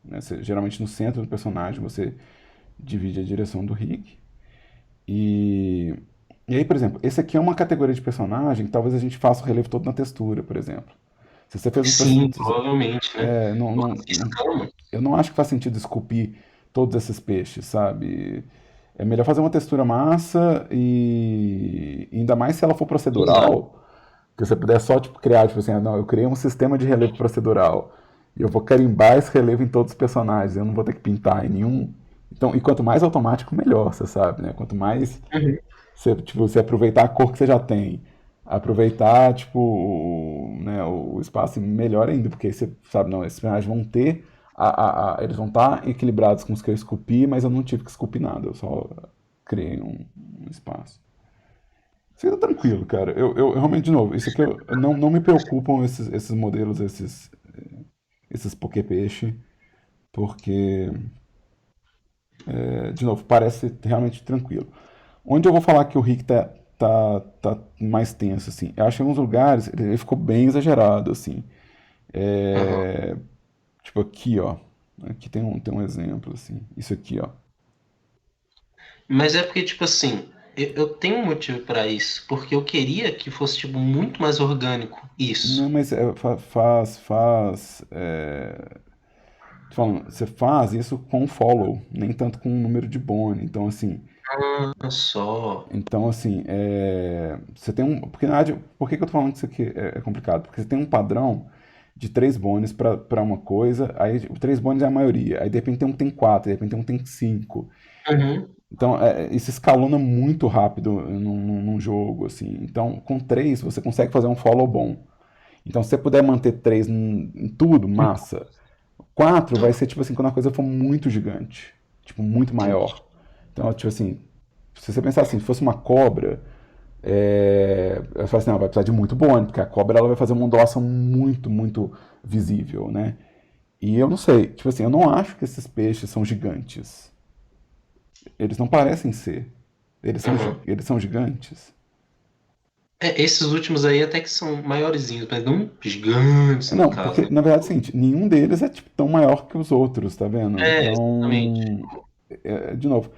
né, geralmente no centro do personagem você divide a direção do rig. E, e aí, por exemplo, esse aqui é uma categoria de personagem que talvez a gente faça o relevo todo na textura, por exemplo. Se você fez um. Sim, provavelmente, né? Não, Por não, causa de escama. eu não acho que faz sentido esculpir todos esses peixes, sabe? É melhor fazer uma textura massa e ainda mais se ela for Usar. procedural, que você puder só tipo, criar, tipo assim, não, eu criei um sistema de relevo procedural e eu vou carimbar esse relevo em todos os personagens, eu não vou ter que pintar em nenhum. Então, e quanto mais automático, melhor, você sabe, né? Quanto mais Uhum. você aproveitar a cor que você já tem, aproveitar, tipo, né, o espaço melhor ainda, porque aí você sabe, não, esses personagens vão ter, eles vão estar equilibrados com os que eu esculpi, mas eu não tive que esculpir nada, eu só criei um espaço. Fica tranquilo, cara. Eu realmente, de novo, isso aqui não me preocupam esses modelos, esses poképeixe, porque, de novo, parece realmente tranquilo. Onde eu vou falar que o Rick tá mais tenso, assim? Eu acho que em alguns lugares ele ficou bem exagerado, assim. Aham. É, tipo aqui, ó. Aqui tem um exemplo, assim. Isso aqui, ó. Mas é porque, tipo assim, eu tenho um motivo pra isso. Porque eu queria que fosse, tipo, muito mais orgânico Não, isso. mas faz. Tô falando, você faz isso com follow, nem tanto com o número de bone. Ah, só. Então, assim, você tem um. Porque na verdade, por que eu tô falando que isso aqui é complicado? Porque você tem um padrão de 3 bones para uma coisa, aí o 3 bones é a maioria, aí de repente tem um que tem 4, de repente tem um que tem 5. Uhum. Então, isso escalona muito rápido num jogo, assim. Então, com 3 você consegue fazer um follow bom. Então, se você puder manter 3 em tudo, massa. 4 vai ser, tipo assim, quando a coisa for muito gigante. Tipo, muito Entendi. maior. Então, tipo assim, se você pensar assim, se fosse uma cobra, eu falo assim, não, vai precisar de muito bônus, porque a cobra ela vai fazer uma ondulação muito, muito visível, né? E eu não sei, tipo assim, eu não acho que esses peixes são gigantes. Eles não parecem ser. Aham. Eles são gigantes. Esses últimos aí até que são maiorzinhos, mas não gigantes no Não, caso, porque né? na verdade é o seguinte, nenhum deles é tipo, tão maior que os outros, tá vendo? Exatamente. Então, de novo,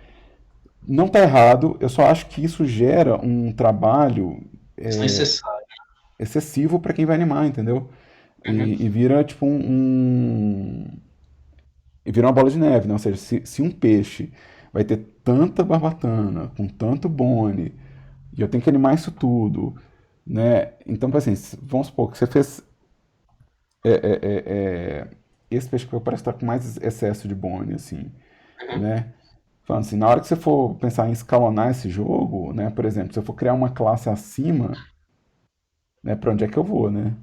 não tá errado, eu só acho que isso gera um trabalho Desnecessário. excessivo para quem vai animar, entendeu? Uhum. E vira tipo e vira uma bola de neve, né? Ou seja, se um peixe vai ter tanta barbatana, com tanto bone, e eu tenho que animar isso tudo, né? Então, assim, vamos supor que você fez é, é, é, é, esse peixe que parece estar com mais excesso de bone, assim, Uhum. né? Falando assim, na hora que você for pensar em escalonar esse jogo, né? Por exemplo, se eu for criar uma classe acima, né? Para onde é que eu vou, né?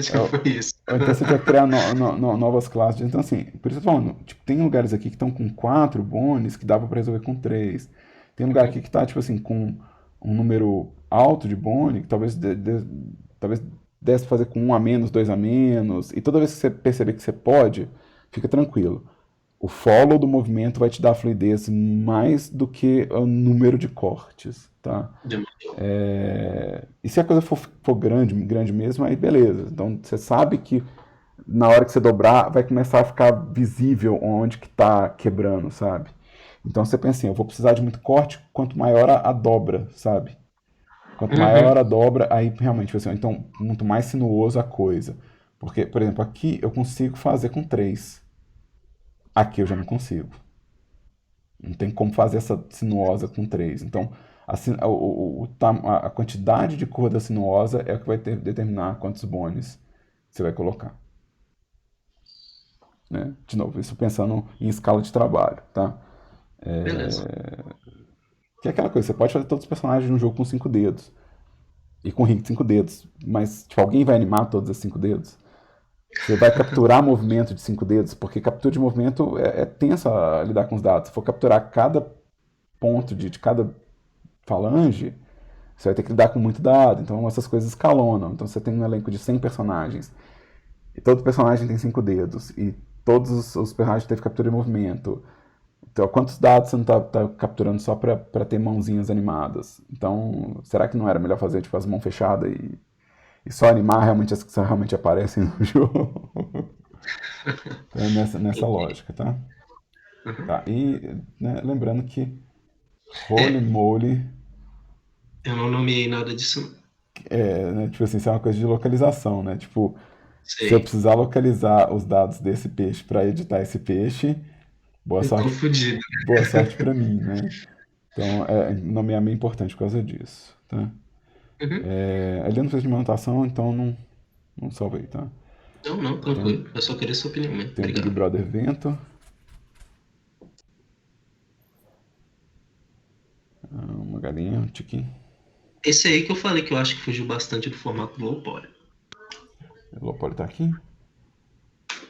Tipo isso. Ou então você tiver que criar novas classes. Então, assim, por isso eu tô falando, tipo, tem lugares aqui que estão com 4 bones que dava para resolver com 3. Tem lugar aqui Uhum. que tá, tipo assim, com um número alto de bone, que talvez desse pra fazer com 1 a menos, 2 a menos. E toda vez que você perceber que você pode, fica tranquilo. O follow do movimento vai te dar fluidez mais do que o número de cortes, tá? Demorou. E se a coisa for grande, grande mesmo, aí beleza. Então você sabe que na hora que você dobrar, vai começar a ficar visível onde que tá quebrando, sabe? Então você pensa assim, eu vou precisar de muito corte, quanto maior a dobra, sabe? Quanto maior Uhum. a dobra, aí realmente, tipo assim, então, muito mais sinuoso a coisa. Porque, por exemplo, aqui eu consigo fazer com 3. Aqui eu já não consigo. Não tem como fazer essa sinuosa com 3. Então, a quantidade de cor da sinuosa é o que vai determinar quantos bones você vai colocar. Né? De novo, isso pensando em escala de trabalho, tá? Beleza. Que é aquela coisa, você pode fazer todos os personagens no jogo com 5 dedos. E com ring de 5 dedos. Mas, tipo, alguém vai animar todos os 5 dedos? Você vai capturar movimento de 5 dedos? Porque captura de movimento é tenso a lidar com os dados. Se for capturar cada ponto de cada falange, você vai ter que lidar com muito dado. Então essas coisas escalonam. Então você tem um elenco de 100 personagens. E todo personagem tem 5 dedos. E todos os personagens têm captura de movimento. Então, quantos dados você não tá capturando só pra ter mãozinhas animadas? Então, será que não era melhor fazer tipo, as mãos fechadas e só animar realmente as que realmente aparecem no jogo? Então, é nessa lógica, tá? Uhum. Tá, e né, lembrando que Holy É, Moly eu não nomeei nada disso, não. né, tipo assim, isso é uma coisa de localização, né? Tipo, se eu Sei. precisar localizar os dados desse peixe para editar esse peixe, Eu tô fudido. boa sorte para mim, né? Então, nomear é meio importante por causa disso, tá? Uhum. Ali eu não fiz de manutenção, então não salvei, tá? Não, não, Tem, tranquilo. Eu só queria sua opinião mesmo. tem o Big Obrigado. Brother Vento, uma galinha, um tiquinho. Esse aí que eu falei que eu acho que fugiu bastante do formato do low poly. O Lopoli tá aqui.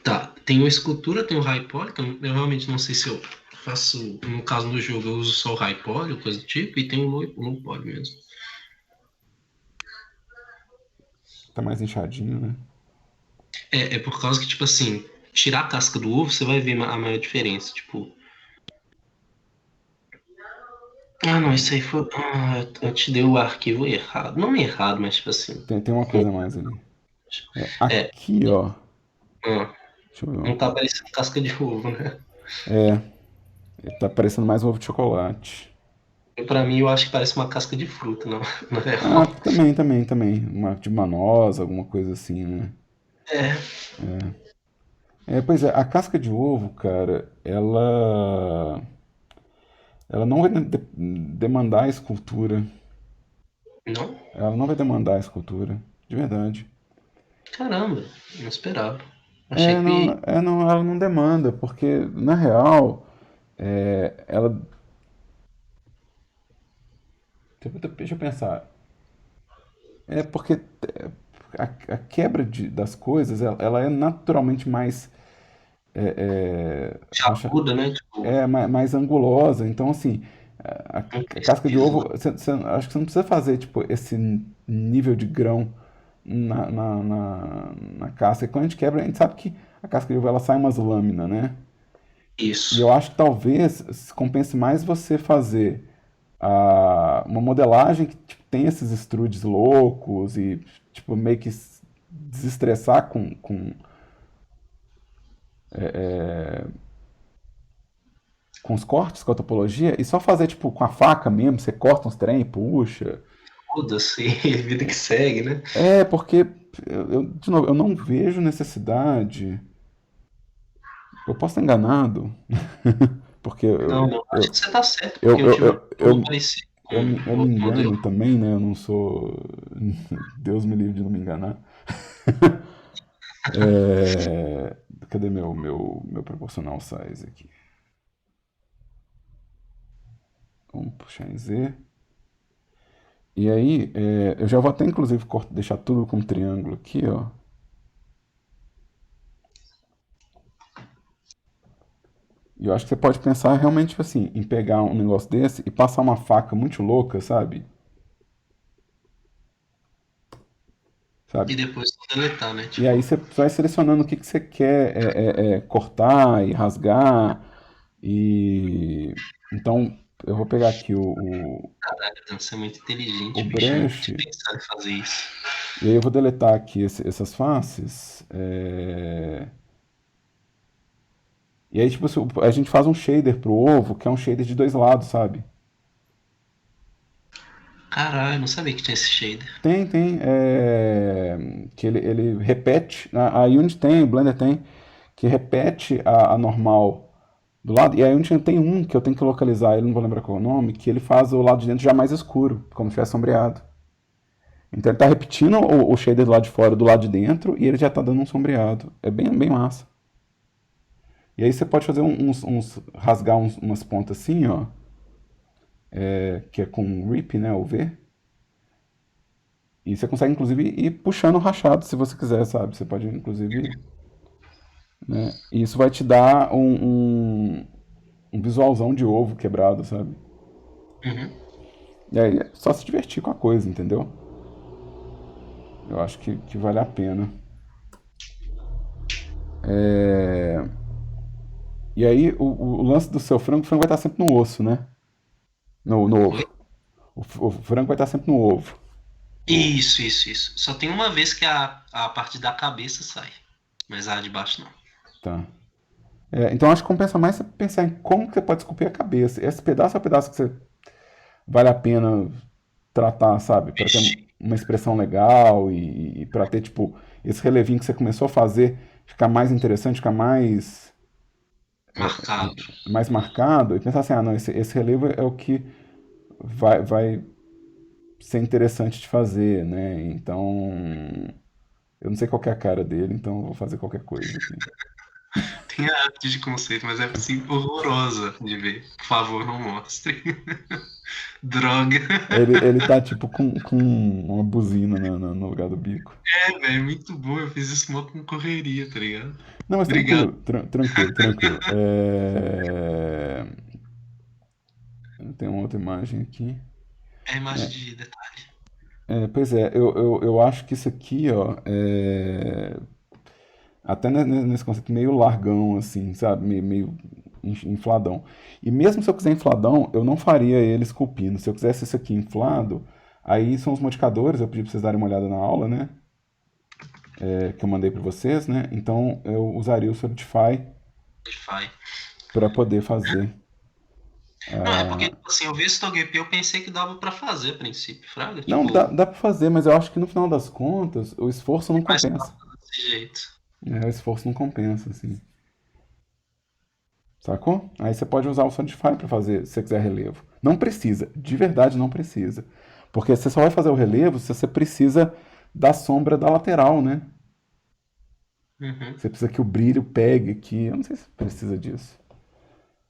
Tá, tem o escultura, tem o high poly, que eu realmente não sei se eu faço, no caso do jogo, eu uso só o high poly ou coisa do tipo, e tem o low poly mesmo. Tá mais inchadinho, né? É por causa que, tipo assim, tirar a casca do ovo, você vai ver a maior diferença. Tipo, ah, não, isso aí foi. Ah, eu te dei o arquivo errado. Não errado, mas tipo assim. Tem uma coisa a mais ali. É, Aqui, ó. ah, Deixa eu ver uma não tá coisa. parecendo casca de ovo, né? Ele tá parecendo mais um ovo de chocolate. Pra mim, eu acho que parece uma casca de fruta, não, na Ah, real. também. De manosa, alguma coisa assim, né? É, Pois é, a casca de ovo, cara, ela não vai demandar a escultura. não? Ela não vai demandar a escultura, de verdade. Caramba, não esperava. Achei Não, ela não demanda, porque na real, ela. Deixa eu pensar. É porque a quebra das coisas, ela é naturalmente mais. que Como chama? aguda, né? Tipo, Mais angulosa. Então, assim, não a casca de precisa. ovo, acho que você não precisa fazer tipo, esse nível de grão na casca. E quando a gente quebra, a gente sabe que a casca de ovo ela sai umas lâminas, né? E eu Isso. acho que talvez compense mais você fazer uma modelagem que tipo, tem esses extrudes loucos e tipo, meio que desestressar com os cortes, com a topologia, e só fazer tipo com a faca mesmo, você corta uns trem, puxa. Foda-se, vida que segue, né? Porque, de novo, eu não vejo necessidade. Eu posso estar enganado, porque Não, eu, não, acho eu, que você tá certo, eu, porque eu eu, tive um eu, jogo eu, parecido eu, com me, eu o me outro engano modelo. também, né? Eu não sou. Deus me livre de não me enganar. Cadê meu proporcional size aqui? Vamos puxar em Z. E aí, eu já vou até inclusive deixar tudo com triângulo aqui, ó. E eu acho que você pode pensar realmente, tipo assim, em pegar um negócio desse e passar uma faca muito louca, sabe? E Sabe? depois só deletar, né? E aí Tipo, você vai selecionando o que você quer cortar e rasgar. E então eu vou pegar aqui caralho, você é muito o inteligente, bicho. Eu nunca brush tinha pensado em fazer isso. e aí eu vou deletar aqui essas faces. E aí, tipo, a gente faz um shader pro ovo, que é um shader de dois lados, sabe? Caralho, não sabia que tinha esse shader. Tem. Que ele repete. A Unity tem, o Blender tem, que repete a normal do lado. E a Unity tem um que eu tenho que localizar, ele não vou lembrar qual é o nome, que ele faz o lado de dentro já mais escuro, como se tivesse sombreado. Então ele tá repetindo o shader do lado de fora do lado de dentro e ele já tá dando um sombreado. É bem massa. E aí você pode fazer rasgar umas pontas assim, ó, que é com rip, né, o V. E você consegue, inclusive, ir puxando o rachado se você quiser, sabe? Você pode, inclusive, né? E isso vai te dar um visualzão de ovo quebrado, sabe? Uhum. E aí é só se divertir com a coisa, entendeu? Eu acho que vale a pena. É, E aí o lance do seu frango, o frango vai estar sempre no osso, né? No Oi? ovo. O frango vai estar sempre no ovo. O- Isso. Só tem uma vez que a parte da cabeça sai. Mas a de baixo não. Tá. Então acho que compensa mais você pensar em como que você pode esculpir a cabeça. Esse pedaço é o pedaço que você vale a pena tratar, sabe? Para ter Vixe, uma expressão legal e para ter, tipo, esse relevinho que você começou a fazer ficar mais interessante, ficar marcado. mais marcado. E pensar assim, ah, não, esse relevo é o que vai ser interessante de fazer, né? Então, eu não sei qual que é a cara dele, então eu vou fazer qualquer coisa aqui. Tem a arte de conceito, mas é assim horrorosa de ver. Por favor, não mostre. Droga. Ele tá tipo com uma buzina no lugar do bico. É, velho, muito bom. Eu fiz isso mó com correria, tá ligado? Não, mas Obrigado. tranquilo, tranquilo. Tem uma outra imagem aqui. É a imagem de detalhe. Pois é, eu acho que isso aqui, ó, até nesse conceito meio largão, assim, sabe? Meio infladão. E mesmo se eu quiser infladão, eu não faria ele esculpindo. Se eu quisesse isso aqui inflado, aí são os modificadores, eu pedi pra vocês darem uma olhada na aula, né? Que eu mandei pra vocês, né? Então eu usaria o Solidify Spotify. para poder fazer. Não, é porque, Ah, tipo assim, eu vi esse ToGP, eu pensei que dava pra fazer a princípio, fraga. não, dá, Tipo, dá para fazer, mas eu acho que no final das contas o esforço não é mais compensa. fácil desse jeito. O esforço não compensa, assim. Sacou? Aí você pode usar o Solidify para fazer, se você quiser relevo. Não precisa, de verdade não precisa. Porque você só vai fazer o relevo se você precisa da sombra da lateral, né? Uhum, Você precisa que o brilho pegue aqui. Eu não sei se precisa disso,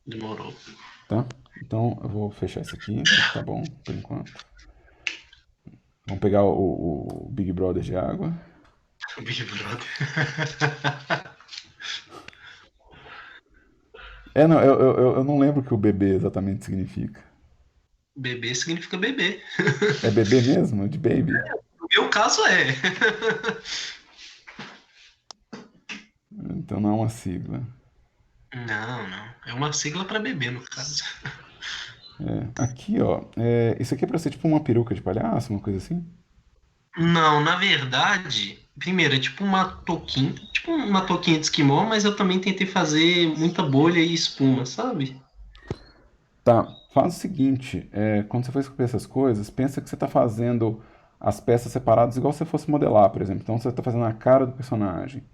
demorou. tá? Então eu vou fechar isso aqui, tá bom, por enquanto. Vamos pegar o Big Brother de água. Big Brother. Não, eu não lembro o que o bebê exatamente significa. Bebê significa bebê. É bebê mesmo? De baby? No meu caso é. Então não é uma sigla. Não. É uma sigla pra bebê, no caso. Aqui, ó. Isso aqui é pra ser tipo uma peruca de palhaço, uma coisa assim? Não, na verdade, primeiro, é tipo uma touquinha de esquimó, mas eu também tentei fazer muita bolha e espuma, sabe? Tá, faz o seguinte, quando você for escolher essas coisas, pensa que você está fazendo as peças separadas igual se você fosse modelar, por exemplo. Então você está fazendo a cara do personagem,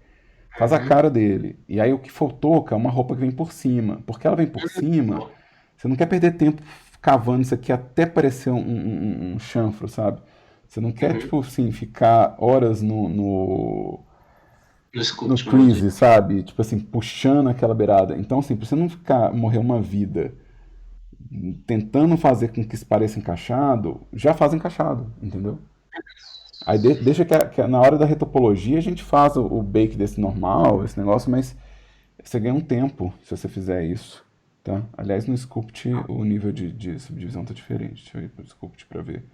faz a Uhum. cara dele, e aí o que for touca é uma roupa que vem por cima. Porque ela vem por cima, você não quer perder tempo cavando isso aqui até parecer um chanfro, sabe? Você não quer, Uhum. tipo assim, ficar horas No no Sculpt Mode. crease, sabe? Tipo assim, puxando aquela beirada. Então, assim, pra você não ficar, morrer uma vida tentando fazer com que isso pareça encaixado, já faz encaixado, entendeu? Aí deixa que na hora da retopologia a gente faz o bake desse normal, esse negócio, mas você ganha um tempo se você fizer isso, tá? Aliás, no Sculpt o nível de subdivisão tá diferente. Deixa eu ir pro Sculpt pra ver.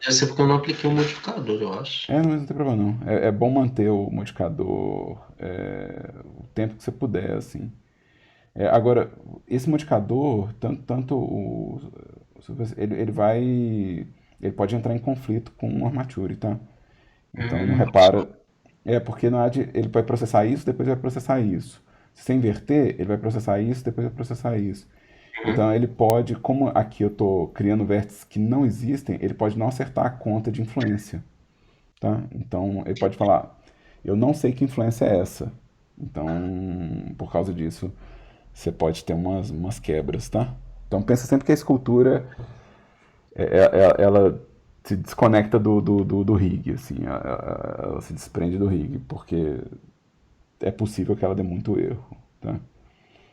Deve ser porque eu não apliquei o modificador, eu acho. Não, mas não tem problema não. É bom manter o modificador o tempo que você puder, assim. Agora, esse modificador, tanto ele vai, ele pode entrar em conflito com o Armature, tá? Então não Só. repara, porque na verdade ele vai processar isso, depois vai processar isso. Se você inverter, ele vai processar isso, depois vai processar isso. Uhum. Então ele pode, como aqui eu estou criando vértices que não existem, ele pode não acertar a conta de influência, tá? Então ele pode falar, eu não sei que influência é essa. Então, por causa disso, você pode ter umas quebras, tá? Então pensa sempre que a escultura ela se desconecta do rig, assim, ela se desprende do rig, porque é possível que ela dê muito erro, tá?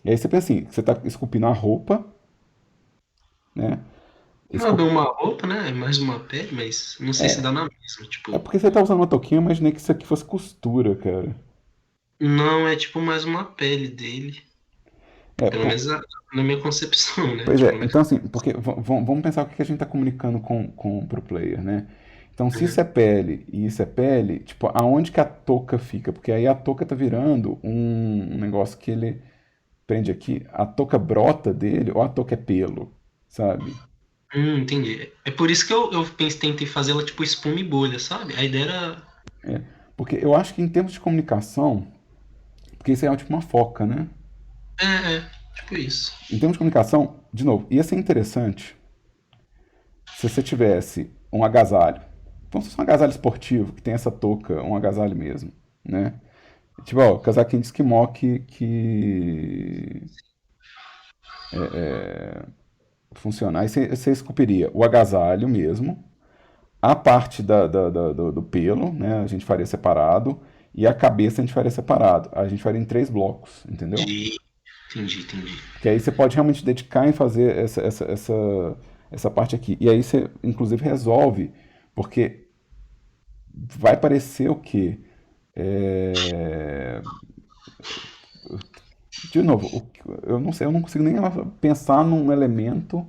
E aí você pensa assim, você está esculpindo a roupa, né? Não, deu Esculp... uma roupa, né? Mais uma pele, mas não sei se dá na mesma. É Tipo, porque você está usando uma touquinha, eu imaginei que isso aqui fosse costura, cara. não, é tipo mais uma pele dele. É, Pelo por... menos na minha concepção, né? Pois Tipo, é, na minha... então assim, porque vamos pensar o que a gente está comunicando pro player, né? Então, se isso Uhum. é pele e isso é pele, tipo, aonde que a touca fica? Porque aí a touca tá virando um negócio que ele prende aqui, a touca brota dele ou a touca é pelo, sabe? Entendi. É por isso que eu pensei, tentei fazer ela tipo espuma e bolha, sabe? A ideia era. É, porque eu acho que em termos de comunicação, porque isso é tipo uma foca, né? Tipo isso. Em termos de comunicação, de novo, ia ser interessante se você tivesse um agasalho. Então, se fosse um agasalho esportivo, que tem essa touca, um agasalho mesmo, né? Tipo, ó, casaquinho de esquimó que funciona. Aí você esculpiria o agasalho mesmo, a parte do pelo, né? A gente faria separado, e a cabeça a gente faria separado. A gente faria em três blocos, entendeu? De... entendi. Que aí você pode realmente dedicar em fazer essa parte aqui. E aí você, inclusive, resolve, porque vai parecer o quê? É, De novo, eu não sei, eu não consigo nem pensar num elemento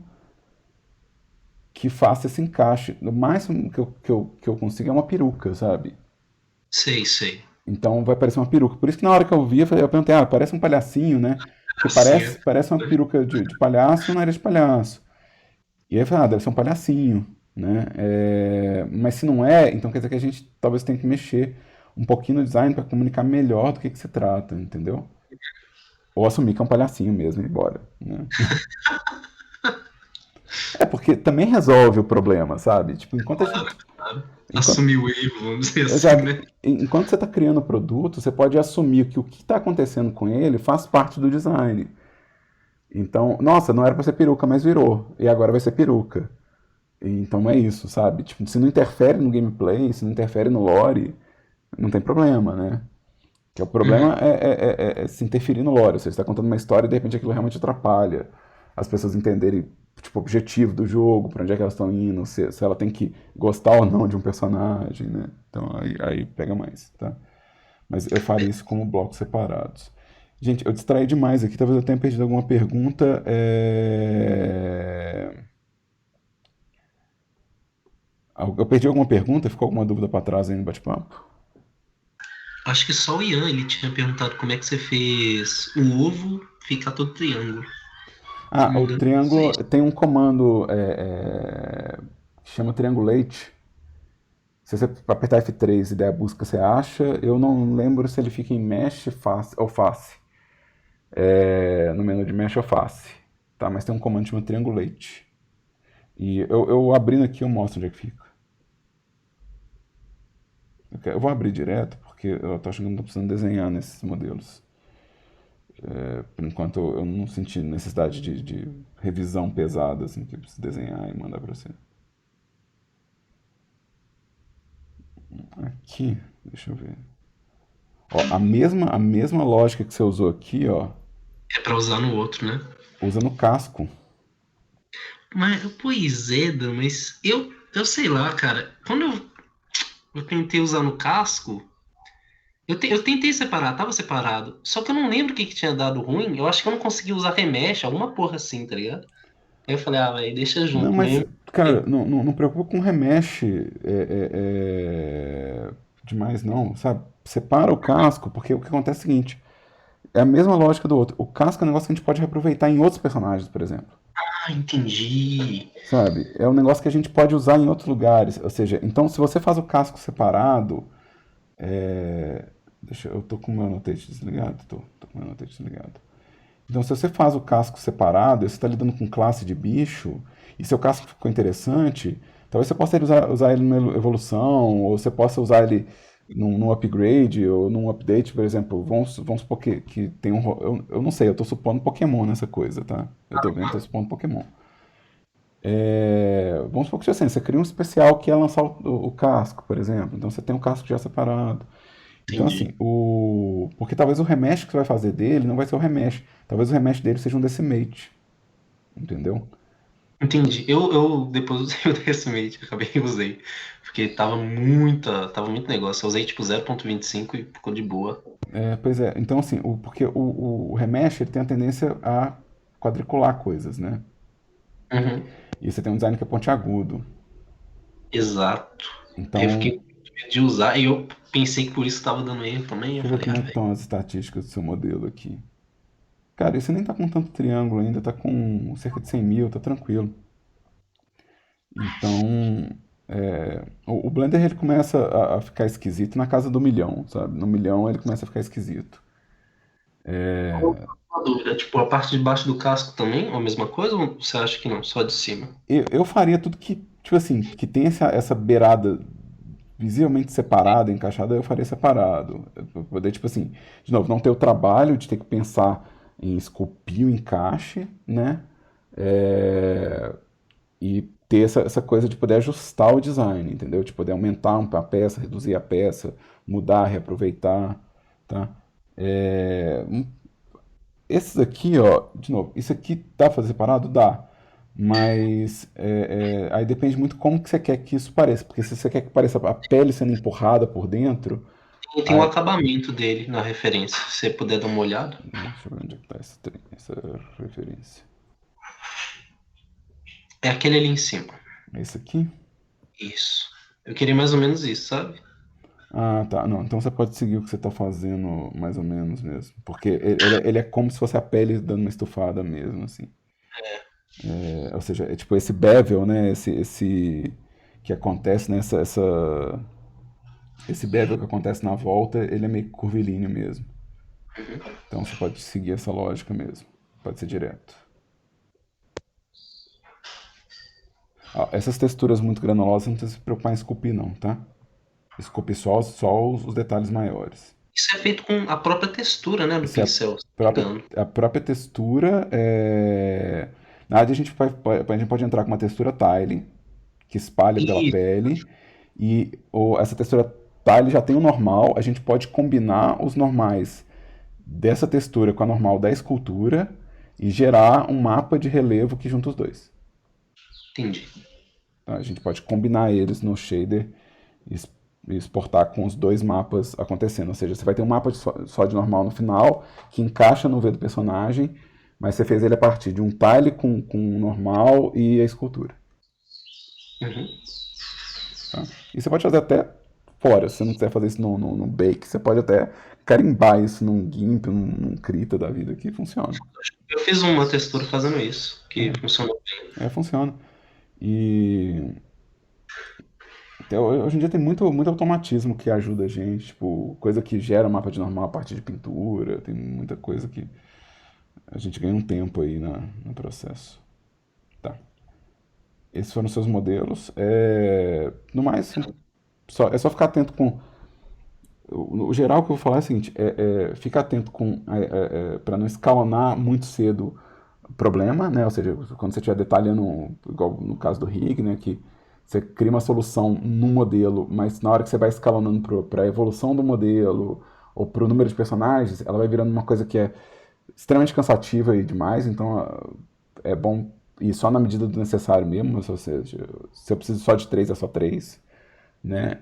que faça esse encaixe. O máximo que eu consigo é uma peruca, sabe? Sei. Então vai parecer uma peruca. Por isso que na hora que eu vi, eu perguntei, parece um palhacinho, né? Porque Assim, parece uma peruca de palhaço no nariz de palhaço. E aí eu falei, deve ser um palhacinho, né? Mas se não é, então quer dizer que a gente talvez tenha que mexer um pouquinho no design para comunicar melhor do que se trata, entendeu? Ou assumir que é um palhacinho mesmo e ir embora, né? É, porque também resolve o problema, sabe? Tipo, enquanto a gente. claro. Enquanto, Assumir o erro, vamos dizer assim, exato, né? enquanto você está criando o produto, você pode assumir que o que está acontecendo com ele faz parte do design. Então, nossa, não era para ser peruca, mas virou. E agora vai ser peruca. Então é isso, sabe? Tipo, se não interfere no gameplay, se não interfere no lore, não tem problema, né? Que o problema Uhum. é se interferir no lore. Você está contando uma história e de repente aquilo realmente atrapalha as pessoas entenderem tipo, o objetivo do jogo, para onde é que elas estão indo, se ela tem que gostar ou não de um personagem, né? Então aí pega mais, tá? Mas eu faria isso como blocos separados. Gente, eu distraí demais aqui, talvez eu tenha perdido alguma pergunta. Eu perdi alguma pergunta? Ficou alguma dúvida para trás aí no bate-papo? Acho que só o Ian, ele tinha perguntado como é que você fez o ovo ficar todo triângulo. Se Ah, não me o engano, isso aí. triângulo tem um comando que chama triangulate. Se você apertar F3 e der a busca, você acha. Eu não lembro se ele fica em mesh face, ou face. No menu de mesh ou face. Tá? Mas tem um comando que chama triangulate. E eu abrindo aqui eu mostro onde é que fica. Eu vou abrir direto porque eu tô achando que eu não tô precisando desenhar nesses modelos. Por enquanto eu não senti necessidade de revisão pesada, assim, que eu preciso desenhar e mandar pra você. Aqui, deixa eu ver. Ó, a mesma lógica que você usou aqui, ó, É pra usar no outro, né? usa no casco. Mas, pois é, Dan, mas eu sei lá, cara. Quando eu tentei usar no casco, eu tentei separar, tava separado. Só que eu não lembro o que que tinha dado ruim. Eu acho que eu não consegui usar remesh, alguma porra assim, tá ligado? Aí eu falei, velho, deixa Não, junto mas, mesmo. cara, não preocupa com remesh demais, não, sabe? Separa o casco, porque o que acontece é o seguinte: é a mesma lógica do outro. O casco é um negócio que a gente pode reaproveitar em outros personagens, por exemplo. Entendi. Sabe? É um negócio que a gente pode usar em outros lugares. Ou seja, então se você faz o casco separado. Deixa eu tô com o meu annotate desligado? Tô com o meu annotate desligado. Então, se você faz o casco separado, você está lidando com classe de bicho, e seu casco ficou interessante, talvez você possa usar ele numa evolução, ou você possa usar ele num upgrade, ou num update, por exemplo. Vamos supor que tem um. Eu não sei, eu estou supondo Pokémon nessa coisa, tá? Eu tô supondo Pokémon. Vamos supor que assim, você cria um especial que é lançar o casco, por exemplo. Então você tem um casco já separado. Então, assim, Entendi. porque talvez o remesh que você vai fazer dele não vai ser o remesh. Talvez o remesh dele seja um decimate, entendeu? Entendi. Depois usei o Decimate, acabei que usei. Porque tava muito negócio. Eu usei tipo 0,25 e ficou de boa. Pois é, então assim, porque o remesh ele tem a tendência a quadricular coisas, né? Uhum. E você tem um design que é pontiagudo. Exato. Aí eu Então, fiquei com medo de usar e eu pensei que por isso tava dando erro também. Eu deixa eu ver falei, como ah, é que velho. estão as estatísticas do seu modelo aqui. Cara, esse nem tá com tanto triângulo ainda, tá com cerca de 100 mil, tá tranquilo. Então, o Blender ele começa a ficar esquisito na casa do milhão, sabe? No milhão ele começa a ficar esquisito. Uma dúvida, tipo, a parte de baixo do casco também, ou a mesma coisa, ou você acha que não, só de cima? Eu faria tudo que, tipo assim, que tem essa beirada visivelmente separada, encaixada, eu faria separado. Pra poder, tipo assim, de novo, não ter o trabalho de ter que pensar em esculpir o encaixe, né? É, e ter essa coisa de poder ajustar o design, entendeu? De poder aumentar uma peça, reduzir a peça, mudar, reaproveitar, tá? Esses aqui, ó, de novo, isso aqui dá pra fazer separado? Dá. Mas aí depende muito como que você quer que isso pareça. Porque se você quer que pareça a pele sendo empurrada por dentro, E tem o aí, acabamento dele na referência, se você puder dar uma olhada. deixa eu ver onde é que tá essa referência. É aquele ali em cima. É esse aqui? Isso. Eu queria mais ou menos isso, sabe? Ah, tá. Não, então você pode seguir o que você tá fazendo mais ou menos mesmo. Porque ele é como se fosse a pele dando uma estufada mesmo, assim. Ou seja, é tipo esse bevel, né? Esse que acontece nessa esse bevel que acontece na volta, ele é meio curvilíneo mesmo. Então você pode seguir essa lógica mesmo. Pode ser direto. Ah, essas texturas muito granulosas não precisa se preocupar em esculpir não, tá? Esculpe só os detalhes maiores. Isso é feito com a própria textura, né, do Isso é pincel, se não me engano. a própria textura. Na verdade, a gente pode entrar com uma textura tile, que espalha pela E pele, e essa textura tile já tem o normal, a gente pode combinar os normais dessa textura com a normal da escultura e gerar um mapa de relevo que junta os dois. entendi. Tá? A gente pode combinar eles no shader e exportar com os dois mapas acontecendo. Ou seja, você vai ter um mapa só de normal no final, que encaixa no V do personagem, mas você fez ele a partir de um tile com o normal e a escultura. Uhum. Tá? E você pode fazer até fora, se você não quiser fazer isso no Bake, você pode até carimbar isso num GIMP, num Krita da vida, que funciona. Eu fiz uma textura fazendo isso, que funcionou bem. Funciona. E hoje em dia tem muito automatismo que ajuda a gente, tipo, coisa que gera mapa de normal a partir de pintura, tem muita coisa que a gente ganha um tempo aí no processo. Tá. Esses foram os seus modelos. No mais, é só ficar atento com. O geral que eu vou falar é o seguinte: fica atento para não escalonar muito cedo o problema, né? Ou seja, quando você estiver detalhando, igual no caso do Rig, né? Que você cria uma solução num modelo, mas na hora que você vai escalonando para a evolução do modelo ou para o número de personagens, ela vai virando uma coisa que é extremamente cansativa e demais. Então é bom ir só na medida do necessário mesmo. Ou seja, se eu preciso só de três, é só três, né?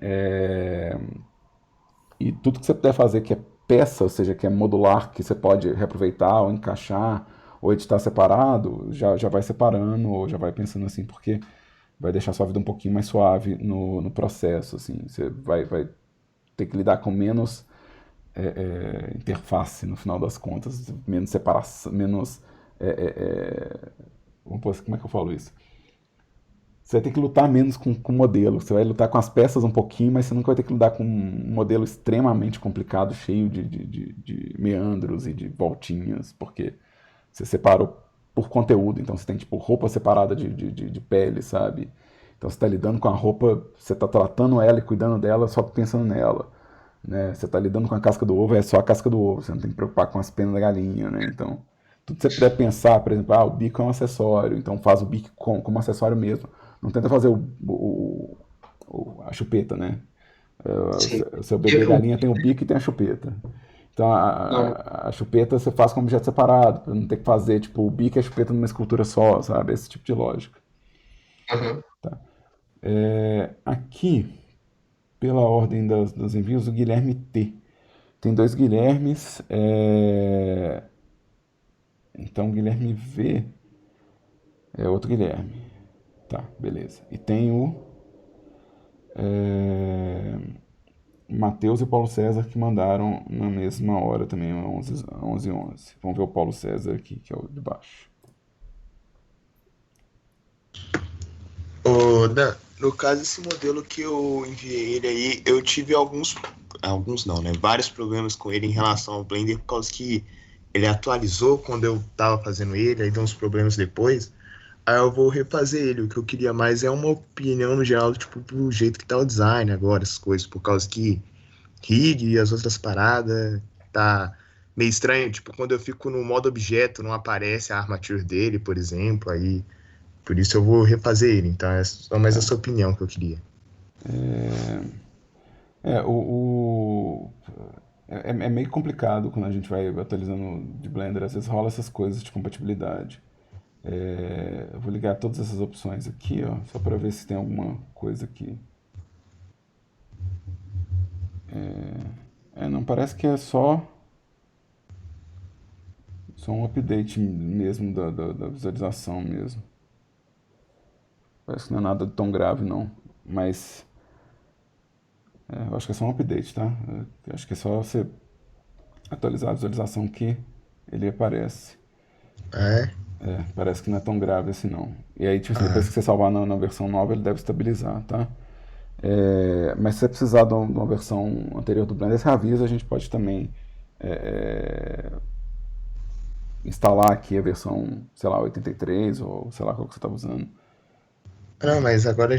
E tudo que você puder fazer que é peça, ou seja, que é modular, que você pode reaproveitar ou encaixar ou editar separado, já vai separando ou já vai pensando assim, porque vai deixar sua vida um pouquinho mais suave no processo, assim. Você vai ter que lidar com menos interface no final das contas, menos separação, menos... como é que eu falo isso? Você vai ter que lutar menos com o modelo. Você vai lutar com as peças um pouquinho, mas você nunca vai ter que lidar com um modelo extremamente complicado, cheio de meandros e de voltinhas, porque Você separou por conteúdo, então você tem tipo roupa separada de pele, sabe? Então você está lidando com a roupa, você está tratando ela e cuidando dela só pensando nela. Né? Você está lidando com a casca do ovo, é só a casca do ovo, você não tem que preocupar com as penas da galinha. Né? Então, tudo que você puder pensar, por exemplo, o bico é um acessório, então faz o bico como acessório mesmo. Não tenta fazer a chupeta, né? Sim. O seu bebê Eu, galinha tem o bico e tem a chupeta. Então não, a chupeta você faz como objeto separado, pra não ter que fazer tipo o bico e a chupeta numa escultura só, sabe? Esse tipo de lógica. aham. Aqui, pela ordem dos envios, o Guilherme T. Tem dois Guilhermes. Então, Guilherme V é outro Guilherme. Tá, beleza. E tem o é, Matheus e o Paulo César que mandaram na mesma hora também, 11h11. Vamos ver o Paulo César aqui, que é o de baixo. No caso, esse modelo que eu enviei ele aí, eu tive alguns não, né? Vários problemas com ele em relação ao Blender, por causa que ele atualizou quando eu tava fazendo ele, aí deu uns problemas depois. Aí eu vou refazer ele. O que eu queria mais é uma opinião no geral, tipo, pro jeito que tá o design agora, essas coisas, por causa que rig e as outras paradas tá meio estranho. Tipo, quando eu fico no modo objeto, não aparece a armature dele, por exemplo, aí por isso eu vou refazer ele. Então é só mais essa opinião que eu queria. É, o, o- é meio complicado quando a gente vai atualizando de Blender, às vezes rola essas coisas de compatibilidade. Eu vou ligar todas essas opções aqui, ó, só para ver se tem alguma coisa aqui. Não, parece que é só um update mesmo da visualização mesmo. Parece que não é nada tão grave não, mas eu acho que é só um update, tá? Eu acho que é só você atualizar a visualização que ele aparece. É? Parece que não é tão grave assim não. E aí, tipo assim, depois Ah, que você salvar na versão nova, ele deve estabilizar, tá? Mas se você precisar de uma versão anterior do Blender, você avisa, a gente pode também é, instalar aqui a versão, sei lá, 83 ou sei lá qual que você está usando. não, mas agora eu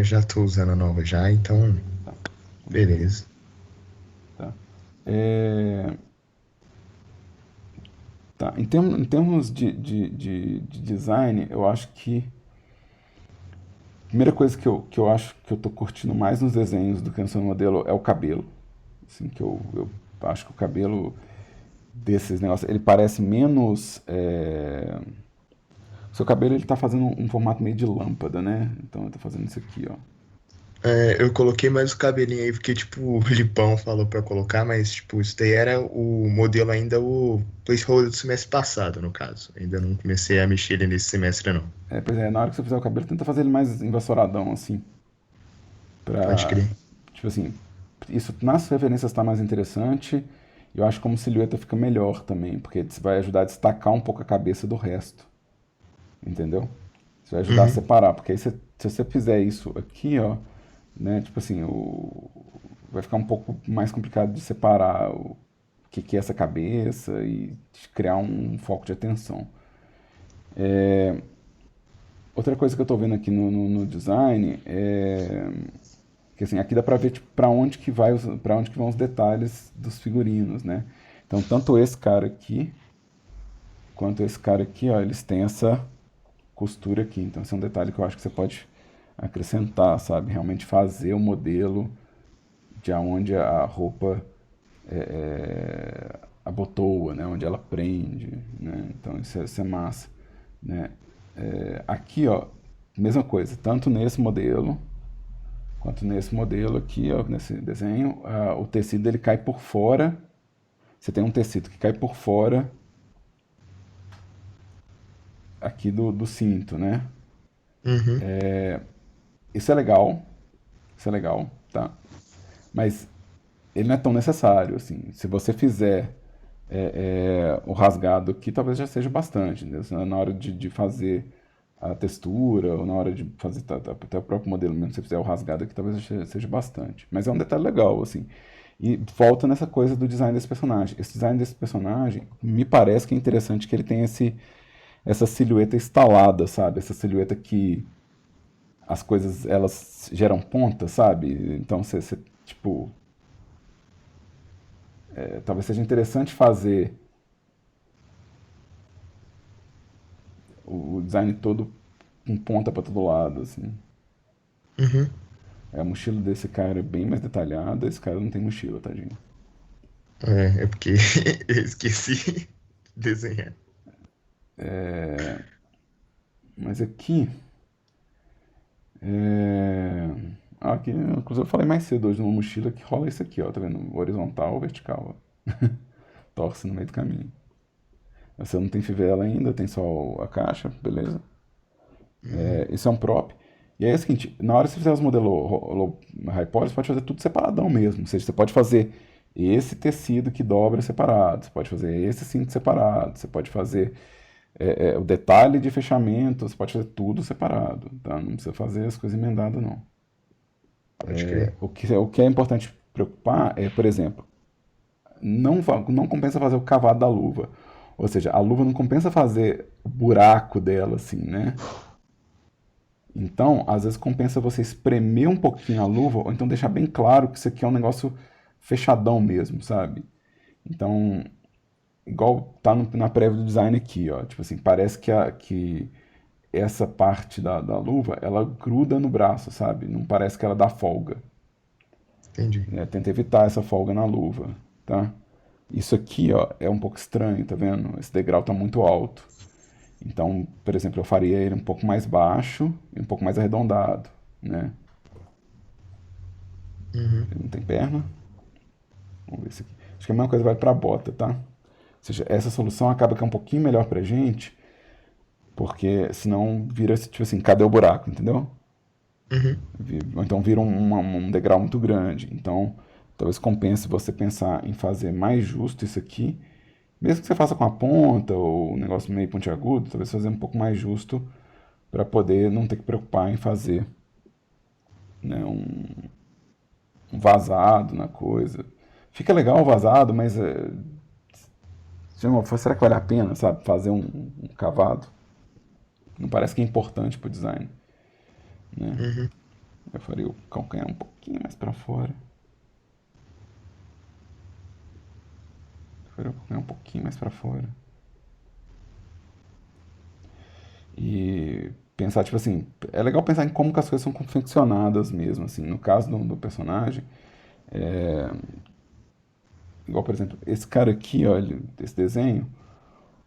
já tô usando a nova já, então Tá, então beleza. beleza. Tá. É, tá. Em termos de design, eu acho que a primeira coisa que eu acho que eu tô curtindo mais nos desenhos do que no seu modelo é o cabelo. Assim, que eu acho que o cabelo desses negócios, ele parece menos. O seu cabelo ele tá fazendo um formato meio de lâmpada, né? Então ele tá fazendo isso aqui, ó. É, eu coloquei mais o cabelinho aí porque, tipo, o Lipão falou pra eu colocar, mas, tipo, isso daí era o modelo ainda, o placeholder do semestre passado, no caso. Ainda não comecei a mexer ele nesse semestre, não. Pois é, na hora que você fizer o cabelo, tenta fazer ele mais envassouradão, assim. Pode Pra. crer. Tipo assim, isso nas referências tá mais interessante. E eu acho que como silhueta fica melhor também, porque isso vai ajudar a destacar um pouco a cabeça do resto. Entendeu? Isso vai ajudar a Uhum. separar, porque aí se você fizer isso aqui, ó, né, tipo assim, vai ficar um pouco mais complicado de separar o que é essa cabeça e de criar um foco de atenção. Outra coisa que eu tô vendo aqui no design é que assim, aqui dá pra ver tipo, para onde que vão os detalhes dos figurinos, né? Então, tanto esse cara aqui quanto esse cara aqui, ó, eles têm essa costura aqui. Então, esse é um detalhe que eu acho que você pode acrescentar, sabe? Realmente fazer o modelo de onde a roupa abotoa, né? Onde ela prende, né? Então, isso é massa, né? Aqui, ó, mesma coisa, tanto nesse modelo quanto nesse modelo aqui, ó, nesse desenho, o tecido ele cai por fora. Você tem um tecido que cai por fora aqui do cinto, né? Uhum. Isso é legal, isso é legal, tá? Mas ele não é tão necessário, assim. Se você fizer o rasgado aqui, talvez já seja bastante, entendeu? Na hora de fazer a textura, ou na hora de fazer até o próprio modelo mesmo, se você fizer o rasgado aqui, talvez seja bastante. Mas é um detalhe legal, assim. E volta nessa coisa do design desse personagem. Esse design desse personagem, me parece que é interessante que ele tem essa silhueta estalada, sabe? Essa silhueta que as coisas, elas geram ponta, sabe? Então, tipo, talvez seja interessante fazer o design todo com ponta para todo lado, assim. Uhum. A mochila desse cara é bem mais detalhada, esse cara não tem mochila, tadinho. É porque eu esqueci de desenhar. Mas aqui. Aqui, inclusive eu falei mais cedo hoje numa mochila que rola isso aqui, ó, tá vendo? Horizontal ou vertical, ó. Torce no meio do caminho. Você não tem fivela ainda, tem só a caixa, beleza? Isso é um prop. E aí é o seguinte, na hora que você fizer os modelos Hypod, você pode fazer tudo separadão mesmo. Ou seja, você pode fazer esse tecido que dobra separado, você pode fazer esse cinto separado, você pode fazer o detalhe de fechamento, você pode fazer tudo separado, tá? Não precisa fazer as coisas emendadas, não. Pode crer. O que é importante preocupar é, por exemplo, não compensa fazer o cavado da luva. Ou seja, a luva não compensa fazer o buraco dela, assim, né? Então, às vezes compensa você espremer um pouquinho a luva, ou então deixar bem claro que isso aqui é um negócio fechadão mesmo, sabe? Então, igual tá na prévia do design aqui, ó. Tipo assim, parece que essa parte da luva, ela gruda no braço, sabe? Não parece que ela dá folga. Entendi. Tenta evitar essa folga na luva, tá? Isso aqui, ó, é um pouco estranho, tá vendo? Esse degrau tá muito alto. Então, por exemplo, eu faria ele um pouco mais baixo e um pouco mais arredondado, né? Uhum. Ele não tem perna. Vamos ver isso aqui. Acho que a mesma coisa vale para a bota, tá? Ou seja, essa solução acaba que é um pouquinho melhor pra gente, porque senão vira tipo assim, cadê o buraco, entendeu? Uhum. Ou então vira um degrau muito grande. Então, talvez compense você pensar em fazer mais justo isso aqui, mesmo que você faça com a ponta ou um negócio meio pontiagudo, talvez fazer um pouco mais justo para poder não ter que preocupar em fazer, né, um vazado na coisa. Fica legal o vazado, mas será que vale a pena, sabe, fazer um cavado? Não parece que é importante pro design, né? Uhum. Eu faria o calcanhar um pouquinho mais para fora. Eu faria um pouquinho mais para fora. E pensar, tipo assim, é legal pensar em como que as coisas são confeccionadas mesmo, assim. No caso do personagem, igual, por exemplo, esse cara aqui, ó, esse desenho,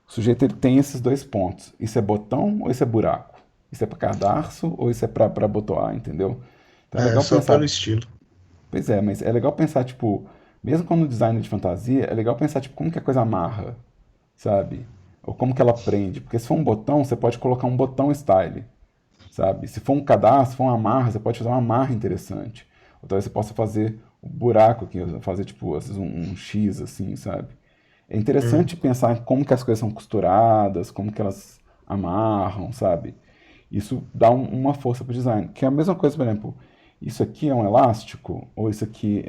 o sujeito ele tem esses dois pontos. Isso é botão ou isso é buraco? Isso é para cadarço ou isso é para botoar, entendeu? Então é É, legal só pelo pensar. estilo. Pois é, mas é legal pensar, tipo, mesmo quando o design é de fantasia, é legal pensar, tipo, como que a coisa amarra, sabe? Ou como que ela prende. Porque se for um botão, você pode colocar um botão style, sabe? Se for um cadastro, se for uma amarra, você pode fazer uma amarra interessante. Ou talvez você possa fazer um buraco aqui, fazer, tipo, às vezes um X, assim, sabe? É Uhum. interessante pensar em como que as coisas são costuradas, como que elas amarram, sabe? Isso dá uma força pro design. Que é a mesma coisa, por exemplo, isso aqui é um elástico, ou isso aqui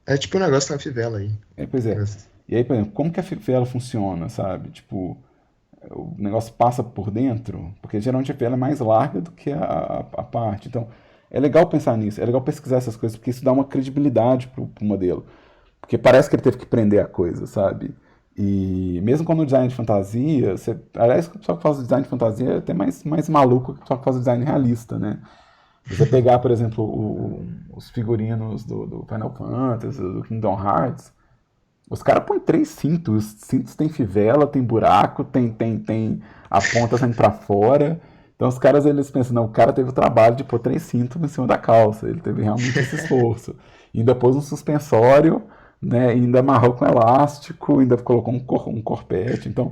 É tipo um negócio na fivela aí. pois é. E aí, por exemplo, como que a fivela funciona, sabe? Tipo, o negócio passa por dentro, porque geralmente a fivela é mais larga do que a parte. Então, é legal pensar nisso, é legal pesquisar essas coisas, porque isso dá uma credibilidade pro modelo. Porque parece que ele teve que prender a coisa, sabe? E mesmo quando o design é de fantasia, aliás, o pessoal que faz o design de fantasia é até mais maluco que o pessoal que faz o design realista, né? Se você pegar, por exemplo, os figurinos do Final Fantasy, do Kingdom Hearts, os caras põem três cintos. Os cintos tem fivela, tem buraco, tem a ponta saindo pra fora. Então os caras eles pensam, não, o cara teve o trabalho de pôr três cintos em cima da calça. Ele teve realmente esse esforço. E ainda pôs um suspensório, né? E ainda amarrou com elástico, ainda colocou um corpete. Então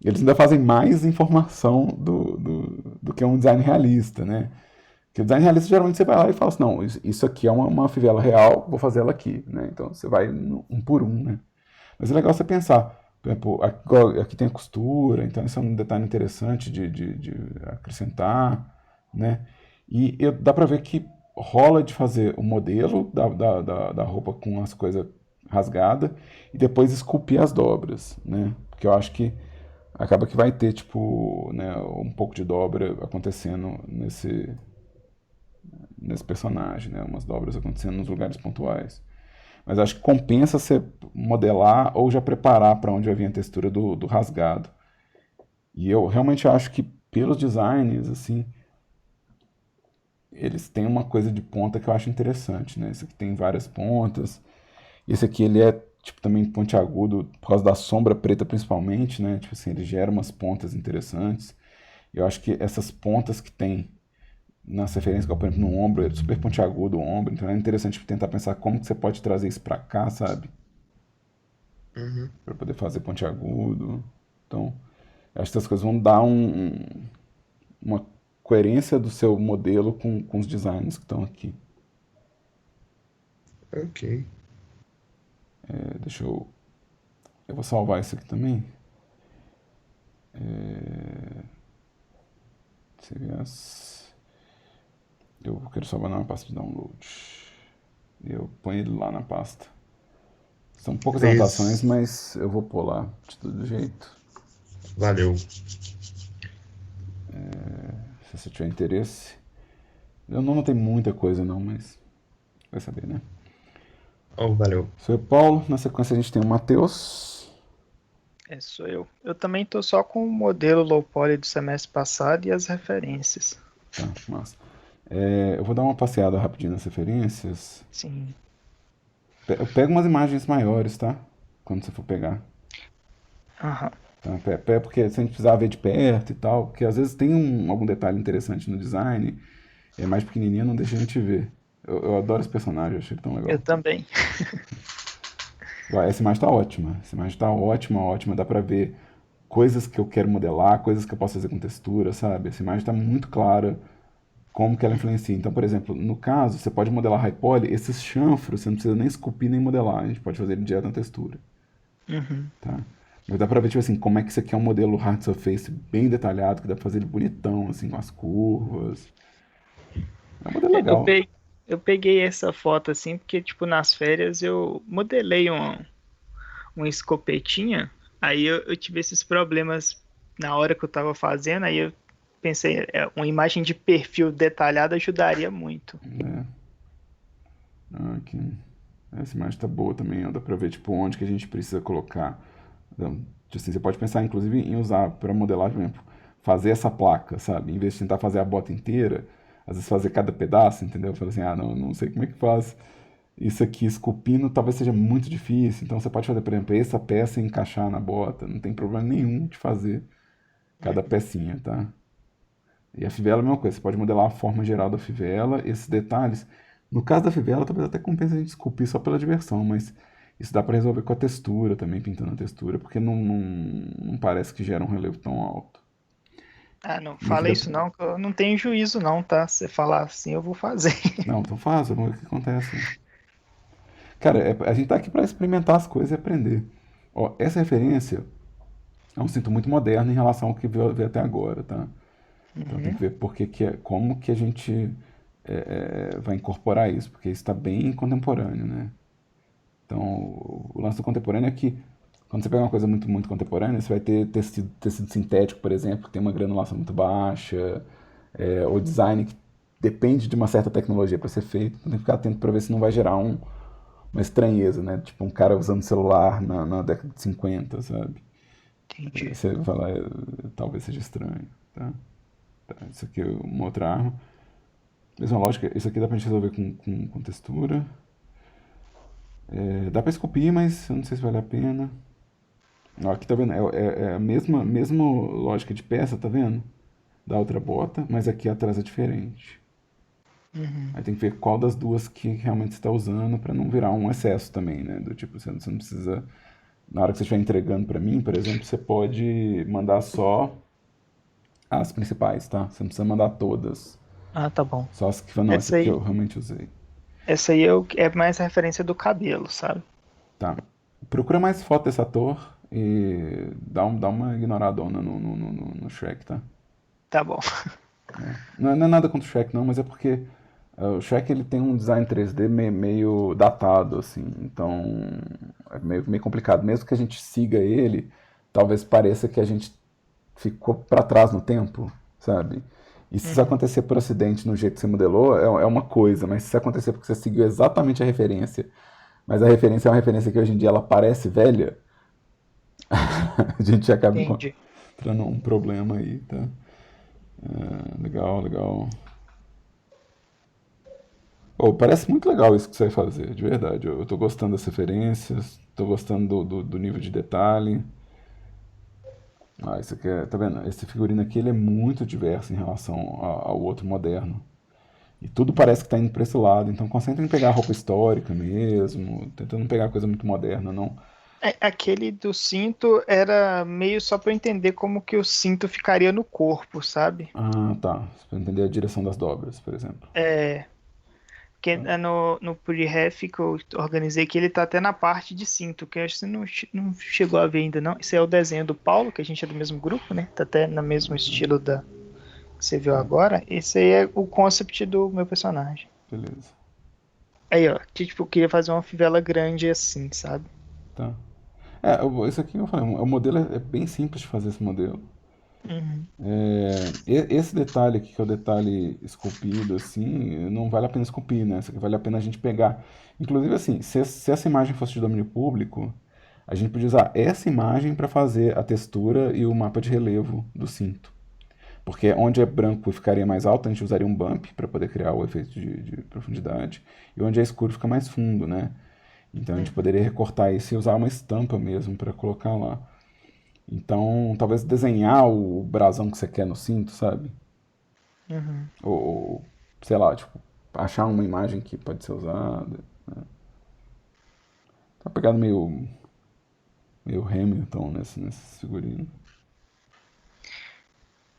eles ainda fazem mais informação do que um design realista, né? Porque o design realista geralmente você vai lá e fala assim, não, isso aqui é uma fivela real, vou fazer ela aqui, né? Então você vai um por um, né? Mas é legal você pensar, por exemplo, aqui tem a costura, então isso é um detalhe interessante de acrescentar, né? E dá pra ver que rola de fazer o modelo da roupa com as coisas rasgadas e depois esculpir as dobras, né? Porque eu acho que acaba que vai ter, tipo, né, um pouco de dobra acontecendo nesse personagem, né? Umas dobras acontecendo nos lugares pontuais. Mas acho que compensa você modelar ou já preparar para onde vai vir a textura do rasgado. E eu realmente acho que pelos designs, assim, eles têm uma coisa de ponta que eu acho interessante, né? Esse aqui tem várias pontas. Esse aqui ele é tipo também pontiagudo por causa da sombra preta principalmente, né? Tipo assim, ele gera umas pontas interessantes. Eu acho que essas pontas que tem nas referências, por exemplo, no ombro, é super pontiagudo o ombro, então é interessante tentar pensar como que você pode trazer isso pra cá, sabe? Uhum. Pra poder fazer pontiagudo. Então, eu acho que essas coisas vão dar uma coerência do seu modelo com os designs que estão aqui. Ok. Deixa eu. Eu vou salvar isso aqui também. CVS. Eu quero salvar na pasta de download. Eu ponho ele lá na pasta. São poucas anotações, Beleza. mas eu vou pôr lá de todo jeito. Valeu. Se você tiver interesse. Eu não notei muita coisa não, mas vai saber, né? Oh, valeu. Sou eu, Paulo. Na sequência a gente tem o Matheus. Sou eu. Eu também tô só com o modelo low poly do semestre passado e as referências. Tá, massa. Eu vou dar uma passeada rapidinho nas referências. Sim. Eu pego umas imagens maiores, tá? Quando você for pegar. Aham. Tá? Porque se a gente precisar ver de perto e tal, porque às vezes tem algum detalhe interessante no design, é mais pequenininho, não deixa a gente ver. Eu adoro esse personagem, eu achei ele tão Eu legal. também. Essa imagem tá ótima. Essa imagem tá ótima, ótima. Dá pra ver coisas que eu quero modelar, coisas que eu posso fazer com textura, sabe? Essa imagem tá muito clara como que ela influencia. Então, por exemplo, no caso, você pode modelar high poly, esses chanfros, você não precisa nem esculpir nem modelar, a gente pode fazer ele direto na textura, Uhum. tá? Mas dá pra ver, tipo assim, como é que isso aqui é um modelo hard surface bem detalhado, que dá pra fazer ele bonitão, assim, com as curvas. É um modelo Eu legal. eu peguei essa foto assim porque, tipo, nas férias eu modelei uma escopetinha, aí eu tive esses problemas na hora que eu tava fazendo, aí eu pensei, uma imagem de perfil detalhada ajudaria muito. Né? Aqui. Essa imagem tá boa também, ó. Dá pra ver, tipo, onde que a gente precisa colocar. Então, assim, você pode pensar, inclusive, em usar para modelar, por exemplo, fazer essa placa, sabe? Em vez de tentar fazer a bota inteira, às vezes fazer cada pedaço, entendeu? Fala assim, não sei como é que faz isso aqui esculpindo, talvez seja muito difícil. Então você pode fazer, por exemplo, essa peça e encaixar na bota. Não tem problema nenhum de fazer cada pecinha, tá? E a fivela é a mesma coisa, você pode modelar a forma geral da fivela, esses detalhes. No caso da fivela, talvez até compense a gente esculpir só pela diversão, mas isso dá para resolver com a textura também, pintando a textura, porque não parece que gera um relevo tão alto. Ah, não E aqui fala isso não, que eu não tenho juízo não, tá? Se você falar assim, eu vou fazer. Não, então faz, vamos ver o que acontece. Cara, a gente tá aqui para experimentar as coisas e aprender. Ó, essa referência é um cinto muito moderno em relação ao que veio até agora, tá? Então tem Uhum. que ver como que a gente vai incorporar isso, porque isso está bem contemporâneo, né? Então, o lance do contemporâneo é que quando você pega uma coisa muito, muito contemporânea, você vai ter tecido sintético, por exemplo, que tem uma granulação muito baixa, ou design que depende de uma certa tecnologia para ser feito. Então tem que ficar atento para ver se não vai gerar uma estranheza, né? Tipo um cara usando celular na década de 50, sabe? Entendi. Você vai falar, talvez seja estranho, tá? Isso aqui é uma outra arma. Mesma lógica, isso aqui dá pra gente resolver com textura. Dá pra esculpir, mas eu não sei se vale a pena. Ó, aqui tá vendo? É a mesma lógica de peça, tá vendo? Da outra bota, mas aqui atrás é diferente. Uhum. Aí tem que ver qual das duas que realmente você está usando pra não virar um excesso também, né? Do tipo, você não precisa. Na hora que você estiver entregando pra mim, por exemplo, você pode mandar só as principais, tá? Você não precisa mandar todas. Ah, tá bom. Só as que falam, não, essa aqui eu realmente usei. Essa aí é mais referência do cabelo, sabe? Tá. Procura mais foto desse ator e dá uma ignoradona no Shrek, tá? Tá bom. Não é nada contra o Shrek, não, mas é porque O Shrek ele tem um design 3D meio datado, assim, então é meio complicado. Mesmo que a gente siga ele, talvez pareça que a gente ficou para trás no tempo, sabe? E se isso Uhum. acontecer por acidente no jeito que você modelou, é uma coisa, mas se isso acontecer porque você seguiu exatamente a referência, mas a referência é uma referência que hoje em dia ela parece velha, a gente acaba Entendi. encontrando um problema aí, tá? Legal, legal. Oh, parece muito legal isso que você vai fazer, de verdade. Eu tô gostando das referências, tô gostando do nível de detalhe. Ah, isso aqui é, tá vendo? Esse figurino aqui ele é muito diverso em relação ao outro moderno. E tudo parece que tá indo pra esse lado, então concentra em pegar a roupa histórica mesmo, tentando não pegar coisa muito moderna, não. Aquele do cinto era meio só pra eu entender como que o cinto ficaria no corpo, sabe? Ah, tá. Pra entender a direção das dobras, por exemplo. É, porque Tá. no Pre-Ref que eu organizei que ele tá até na parte de cinto, que eu acho que você não chegou a ver ainda, não. Esse é o desenho do Paulo, que a gente é do mesmo grupo, né? Tá até no mesmo estilo da que você viu Tá, agora. Esse aí é o concept do meu personagem. beleza. Aí, ó, que tipo, eu queria fazer uma fivela grande assim, sabe? Tá. Isso aqui eu falei, o modelo é bem simples de fazer esse modelo. Uhum. Esse detalhe aqui, que é o detalhe esculpido, assim, não vale a pena esculpir, né? Isso aqui vale a pena a gente pegar. Inclusive, assim, se essa imagem fosse de domínio público, a gente podia usar essa imagem para fazer a textura e o mapa de relevo do cinto. Porque onde é branco ficaria mais alto, a gente usaria um bump para poder criar o efeito de profundidade. E onde é escuro fica mais fundo, né? Então a gente Uhum. poderia recortar isso e usar uma estampa mesmo para colocar lá. Então, talvez desenhar o brasão que você quer no cinto, sabe? Uhum. Ou, sei lá, tipo, achar uma imagem que pode ser usada. Tá pegando meio Hamilton nesse figurino.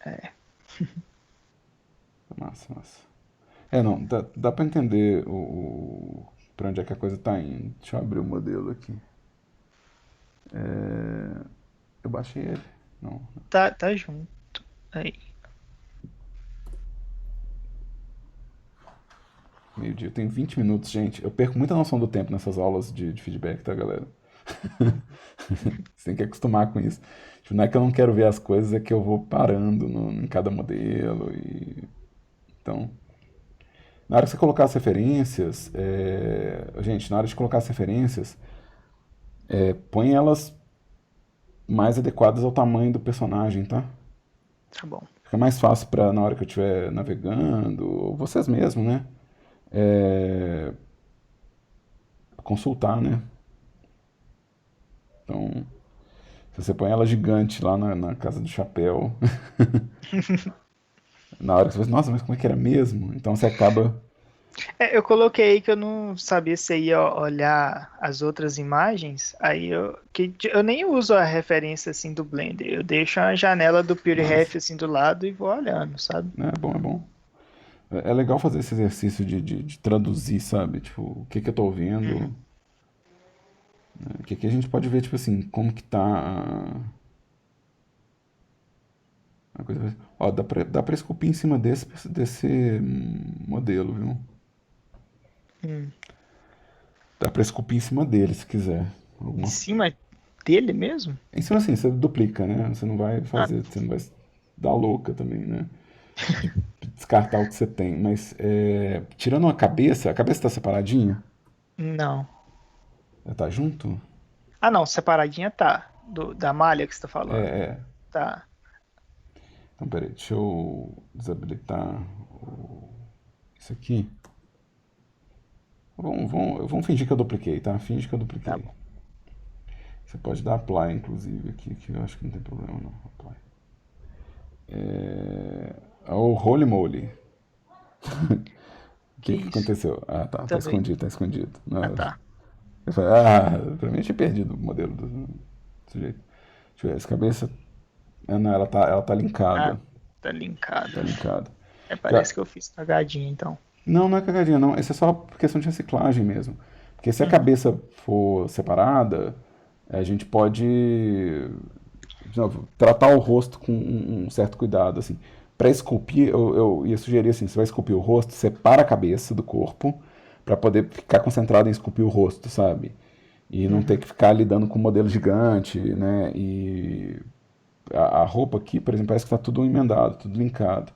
É. Massa, massa. Não, dá pra entender pra onde é que a coisa tá indo. Deixa eu abrir o modelo aqui. Eu baixei ele. Não. Tá junto. Aí. Meio-dia. Tem 20 minutos, gente. Eu perco muita noção do tempo nessas aulas de feedback, tá, galera? Você tem que acostumar com isso. Tipo, não é que eu não quero ver as coisas, é que eu vou parando em cada modelo. Então, na hora que você colocar as referências, gente, na hora de colocar as referências, põe elas mais adequadas ao tamanho do personagem, tá? Tá bom. Fica mais fácil para na hora que eu estiver navegando, ou vocês mesmos, né? É, consultar, né? Então, se você põe ela gigante lá na casa do chapéu, na hora que você fala, nossa, mas como é que era mesmo? Então você acaba. Eu coloquei aí que eu não sabia se ia olhar as outras imagens, aí eu nem uso a referência assim do Blender, eu deixo a janela do Nossa, PureRef assim do lado e vou olhando, sabe? né? É bom, é bom. É legal fazer esse exercício de traduzir, sabe? Tipo, o que que eu tô vendo, Uhum. né? Que aqui a gente pode ver, tipo assim, como que tá a coisa. Ó, dá pra esculpir em cima desse modelo, viu? Hum. Dá pra esculpir em cima dele, se quiser. Em Alguma... cima dele mesmo? Em cima assim, você duplica, né? Ah, Você não vai dar louca também, né? De descartar o que você tem. Mas tirando a cabeça tá separadinha? não. Ela tá junto? Ah, não, separadinha tá. Da malha que você tá É, falando. é. Tá. Então, peraí, deixa eu desabilitar isso aqui. Vamos fingir que eu dupliquei, tá? Finge que eu Tá dupliquei. bom. Você pode dar apply, inclusive, aqui, que eu acho que não tem problema, não. Apply. O holy moly. O Que que isso? aconteceu? Ah, tá Também. escondido, tá escondido. Ah, Não, tá. eu falei, pra mim eu tinha perdido o modelo do sujeito. Deixa eu ver, essa cabeça. Não, ela tá Ah, linkada. tá Tá linkada. linkada. Parece que eu fiz cagadinha, então. Não é cagadinha, não. Isso é só por questão de reciclagem mesmo. Porque se a Uhum. cabeça for separada, a gente pode, de novo, tratar o rosto com um certo cuidado, assim. para esculpir, eu ia sugerir assim, você vai esculpir o rosto, separa a cabeça do corpo, para poder ficar concentrado em esculpir o rosto, sabe? E não ter Uhum. que ficar lidando com um modelo gigante, né? E a roupa aqui, por exemplo, parece que está tudo emendado, tudo linkado.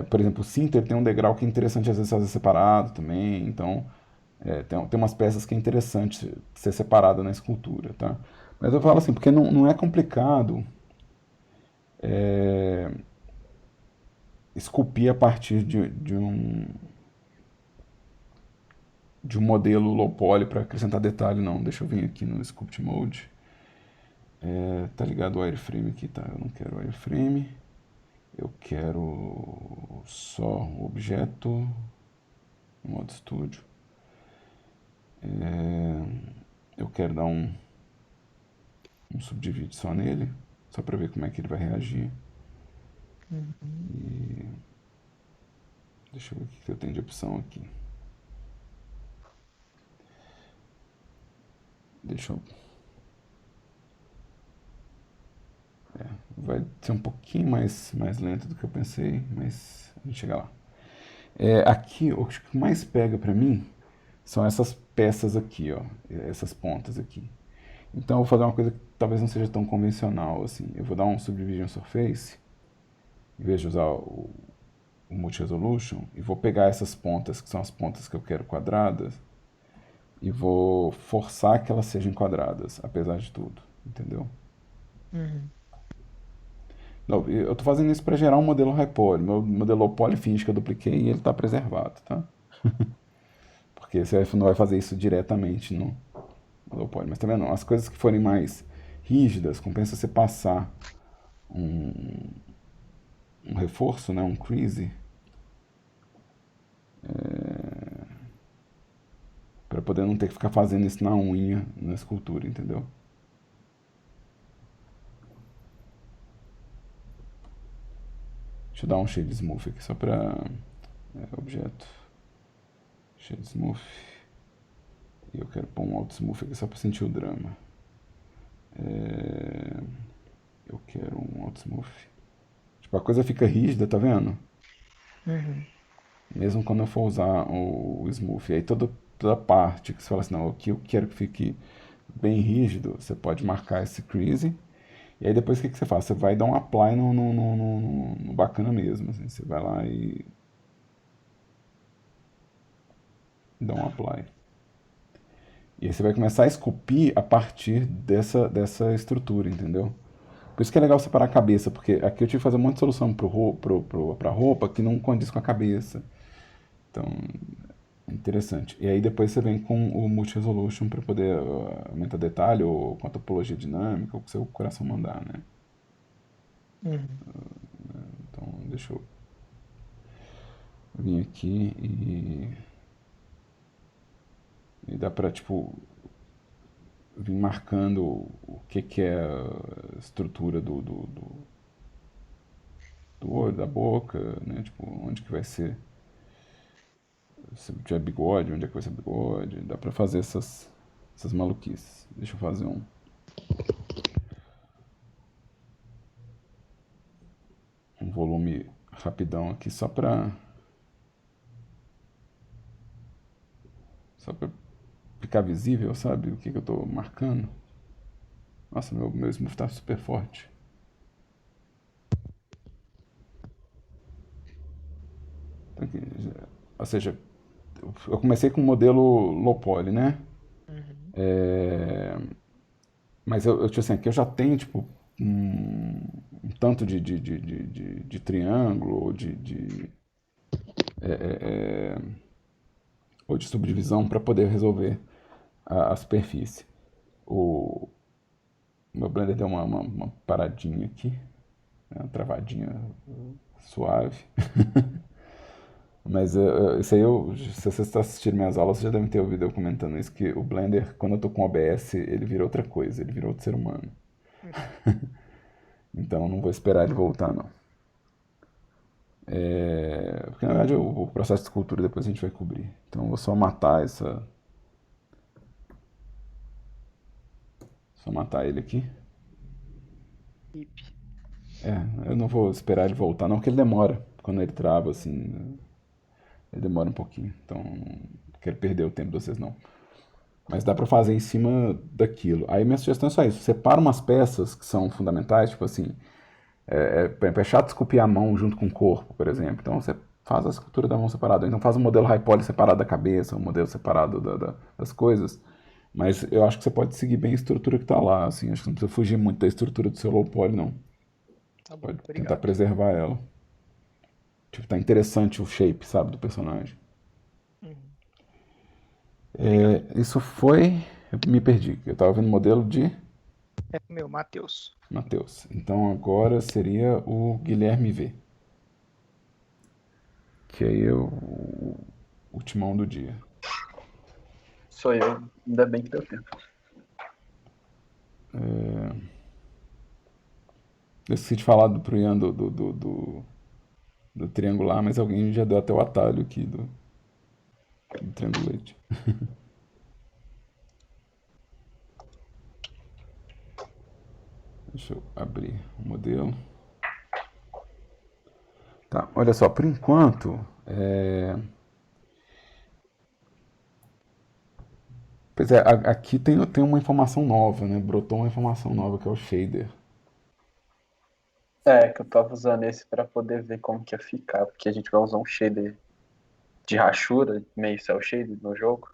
Por exemplo, o cinter tem um degrau que é interessante às vezes fazer separado também, então tem umas peças que é interessante ser separada na escultura, tá? Mas eu falo assim, porque não é complicado esculpir a partir de um modelo low poly para acrescentar detalhe, não. Deixa eu vir aqui no Sculpt Mode. Tá ligado o wireframe aqui, tá? Eu não quero wireframe. Eu quero só o objeto no modo estúdio. Eu quero dar um subdivide só nele, só para ver como é que ele vai reagir. E deixa eu ver o que eu tenho de opção aqui. Deixa eu. Vai ser um pouquinho mais lento do que eu pensei, mas a gente chega lá. Aqui, o que mais pega para mim são essas peças aqui, ó, essas pontas aqui. Então eu vou fazer uma coisa que talvez não seja tão convencional assim. Eu vou dar um Subdivision Surface, em vez de usar o Multi-Resolution, e vou pegar essas pontas, que são as pontas que eu quero quadradas, e vou forçar que elas sejam quadradas, apesar de tudo, entendeu? Uhum. Não, eu estou fazendo isso para gerar um modelo high poly. Meu modelo low poly finge que eu dupliquei e ele está preservado, tá? Porque você não vai fazer isso diretamente no low poly. Mas tá vendo? As coisas que forem mais rígidas, compensa você passar um, um reforço, né? Um crease, para poder não ter que ficar fazendo isso na unha, na escultura, entendeu? Deixa eu dar um shade smooth aqui só para objeto, shade smooth. E eu quero pôr um auto smooth aqui só para sentir o drama. Eu quero um auto smooth. Tipo, a coisa fica rígida, tá vendo? Uhum. Mesmo quando eu for usar o smooth. E aí toda parte que você fala assim, não, aqui eu quero que fique bem rígido, você pode marcar esse crease. E aí depois o que você faz? Você vai dar um apply no bacana mesmo. Assim. Você vai lá e dá um apply. E aí você vai começar a esculpir a partir dessa estrutura, entendeu? Por isso que é legal separar a cabeça, porque aqui eu tive que fazer um monte de solução pra roupa que não condiz com a cabeça. Então, é interessante. E aí depois você vem com o Multi-Resolution para poder aumentar detalhe, ou com a topologia dinâmica, ou o que seu coração mandar, né? Uhum. Então, deixa eu vir aqui e dá pra, tipo, vir marcando o que é a estrutura do olho, da boca, né? Tipo, onde que vai ser, se tiver bigode, onde é que vai ser bigode. Dá pra fazer essas maluquices. Deixa eu fazer um volume rapidão aqui só pra ficar visível, sabe? O que eu tô marcando. Nossa, meu smooth tá super forte. Então, aqui, ou seja, eu comecei com o modelo low poly, né? Uhum. Mas tipo assim, aqui eu já tenho, tipo, um tanto de triângulo ou de subdivisão para poder resolver a superfície. O meu Blender deu uma paradinha aqui, né, uma travadinha suave. Mas isso aí, se você está assistindo minhas aulas, você já deve ter ouvido eu comentando isso, que o Blender, quando eu tô com OBS, ele vira outra coisa, ele vira outro ser humano. Então não vou esperar ele voltar, não. Porque na verdade o processo de escultura depois a gente vai cobrir. Então eu vou só matar Só matar ele aqui. Hip. Eu não vou esperar ele voltar, não, porque ele demora. Quando ele trava, assim, ele demora um pouquinho. Então, não quero perder o tempo de vocês, não. Mas dá pra fazer em cima daquilo. Aí minha sugestão é só isso. Separa umas peças que são fundamentais, tipo assim, por exemplo, é chato esculpir a mão junto com o corpo, por exemplo. Então você faz a escultura da mão separada. Então faz um modelo high poly separado da cabeça, um modelo separado das coisas. Mas eu acho que você pode seguir bem a estrutura que tá lá, assim. Acho que não precisa fugir muito da estrutura do seu low poly, não. Tá bom, Pode tentar obrigado. preservar ela. Tipo, tá interessante o shape, sabe, do personagem. Uhum. Isso foi. Eu me perdi. Eu tava vendo o modelo de É o meu, Matheus. Matheus. Então agora seria o Guilherme V. Que aí é o ultimão do dia. Sou eu, ainda bem que deu tempo. Eu esqueci de falar pro Ian do triangular, mas alguém já deu até o atalho aqui do triangulate. Deixa eu abrir o modelo. Tá, olha só, por enquanto, pois é, aqui tem uma informação nova, né? Brotou uma informação nova que é o shader. É, que eu tava usando esse pra poder ver como que ia ficar, porque a gente vai usar um shader de rachura, meio cel shade no jogo.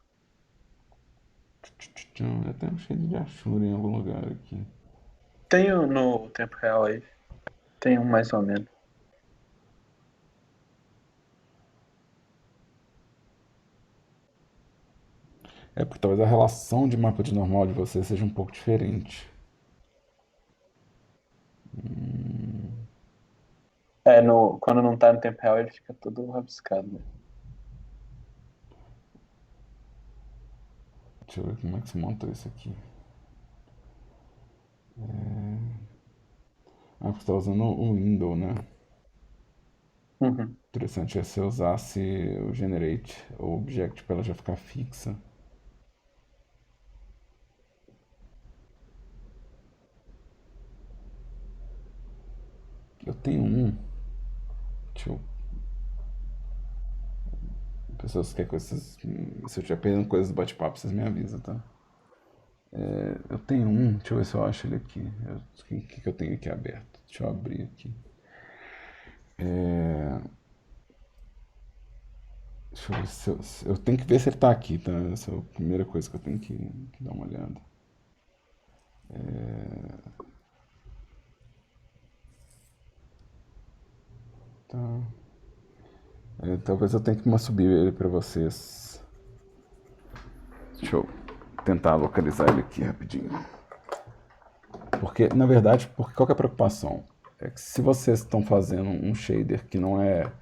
Já tem um shader de Ashura em algum lugar aqui. Tenho no tempo real aí, tem um mais ou menos. Porque talvez a relação de mapa de normal de você seja um pouco diferente. Quando não tá no tempo real ele fica todo rabiscado, né? Deixa eu ver como é que se monta isso aqui. Porque você está usando o window, né? Uhum. Interessante é se eu usasse o generate ou object para ela já ficar fixa. Eu tenho um. Deixa eu. Pessoas que querem coisas. Se eu estiver perdendo coisas do bate-papo, vocês me avisam, tá? Eu tenho um. Deixa eu ver se eu acho ele aqui. O que eu tenho aqui aberto? Deixa eu abrir aqui. Deixa eu ver se eu tenho que ver se ele tá aqui, tá? Essa é a primeira coisa que eu tenho que dar uma olhada. Tá. Talvez eu tenha que subir ele pra vocês. Deixa eu tentar localizar ele aqui rapidinho. Porque, na verdade, qual que é a preocupação? É que se vocês estão fazendo um shader que não é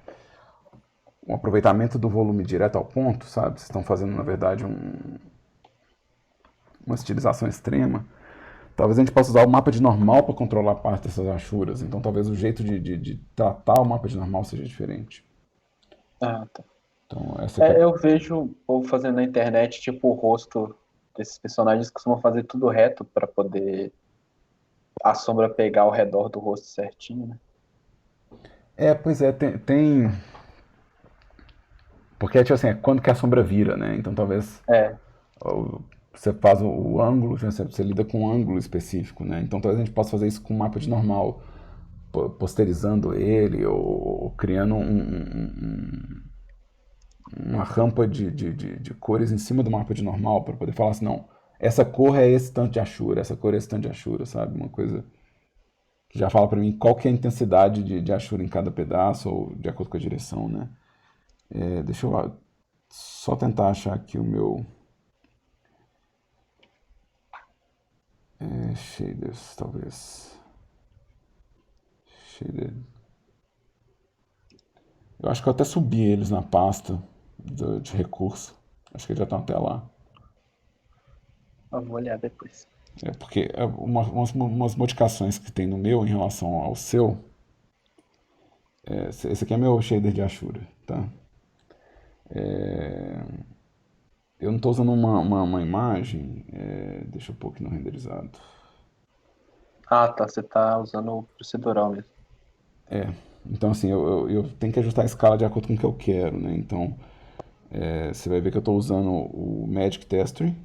um aproveitamento do volume direto ao ponto, sabe? Vocês estão fazendo, na verdade, uma estilização extrema. Talvez a gente possa usar o mapa de normal para controlar parte dessas achuras. Então talvez o jeito de tratar o mapa de normal seja diferente. Ah, tá. Então, essa aqui Eu vejo o povo fazendo na internet, tipo, o rosto desses personagens costumam fazer tudo reto pra poder a sombra pegar ao redor do rosto certinho, né? Pois é, tem. Porque tipo assim, é quando que a sombra vira, né? Então talvez É, você faz o ângulo, você lida com um ângulo específico, né? Então talvez a gente possa fazer isso com um mapa de normal, posterizando ele ou criando uma rampa de cores em cima do mapa de normal para poder falar assim, não, essa cor é esse tanto de Ashura, essa cor é esse tanto de Ashura, sabe? Uma coisa que já fala para mim qual que é a intensidade de Ashura em cada pedaço ou de acordo com a direção, né? Deixa eu só tentar achar aqui o meu shaders, talvez. Shader. Eu acho que eu até subi eles na pasta de recurso. Acho que eles já estão até lá. eu vou olhar depois. Porque umas modificações que tem no meu em relação ao seu. Esse aqui é meu shader de Ashura, tá? Eu não estou usando uma imagem. Deixa eu pôr aqui no renderizado. Ah, tá, você tá usando o procedural mesmo. É. Então, assim, eu tenho que ajustar a escala de acordo com o que eu quero, né? Então, você vai ver que eu estou usando o Magic Texture,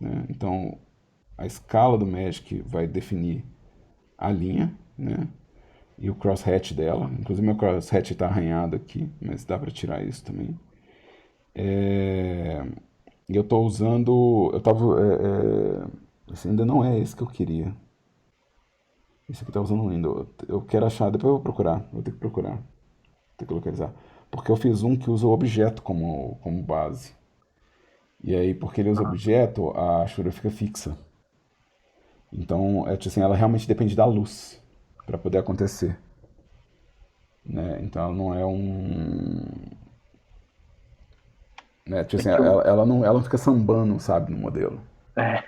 né? Então, a escala do Magic vai definir a linha, né? E o crosshatch dela. Inclusive, meu crosshatch está arranhado aqui, mas dá para tirar isso também. É, E eu estou usando. Eu tava. Esse ainda não é esse que eu queria. Esse aqui tá usando o Windows. Eu quero achar, depois eu vou procurar. Vou ter que procurar. Ter que localizar. Porque eu fiz um que usa o objeto como base. E aí, porque ele usa objeto, a Ashura fica fixa. Então, tipo assim, ela realmente depende da luz para poder acontecer, né? Então, ela não é um, né? Tipo É assim, que, ela não fica sambando, sabe, no modelo. é,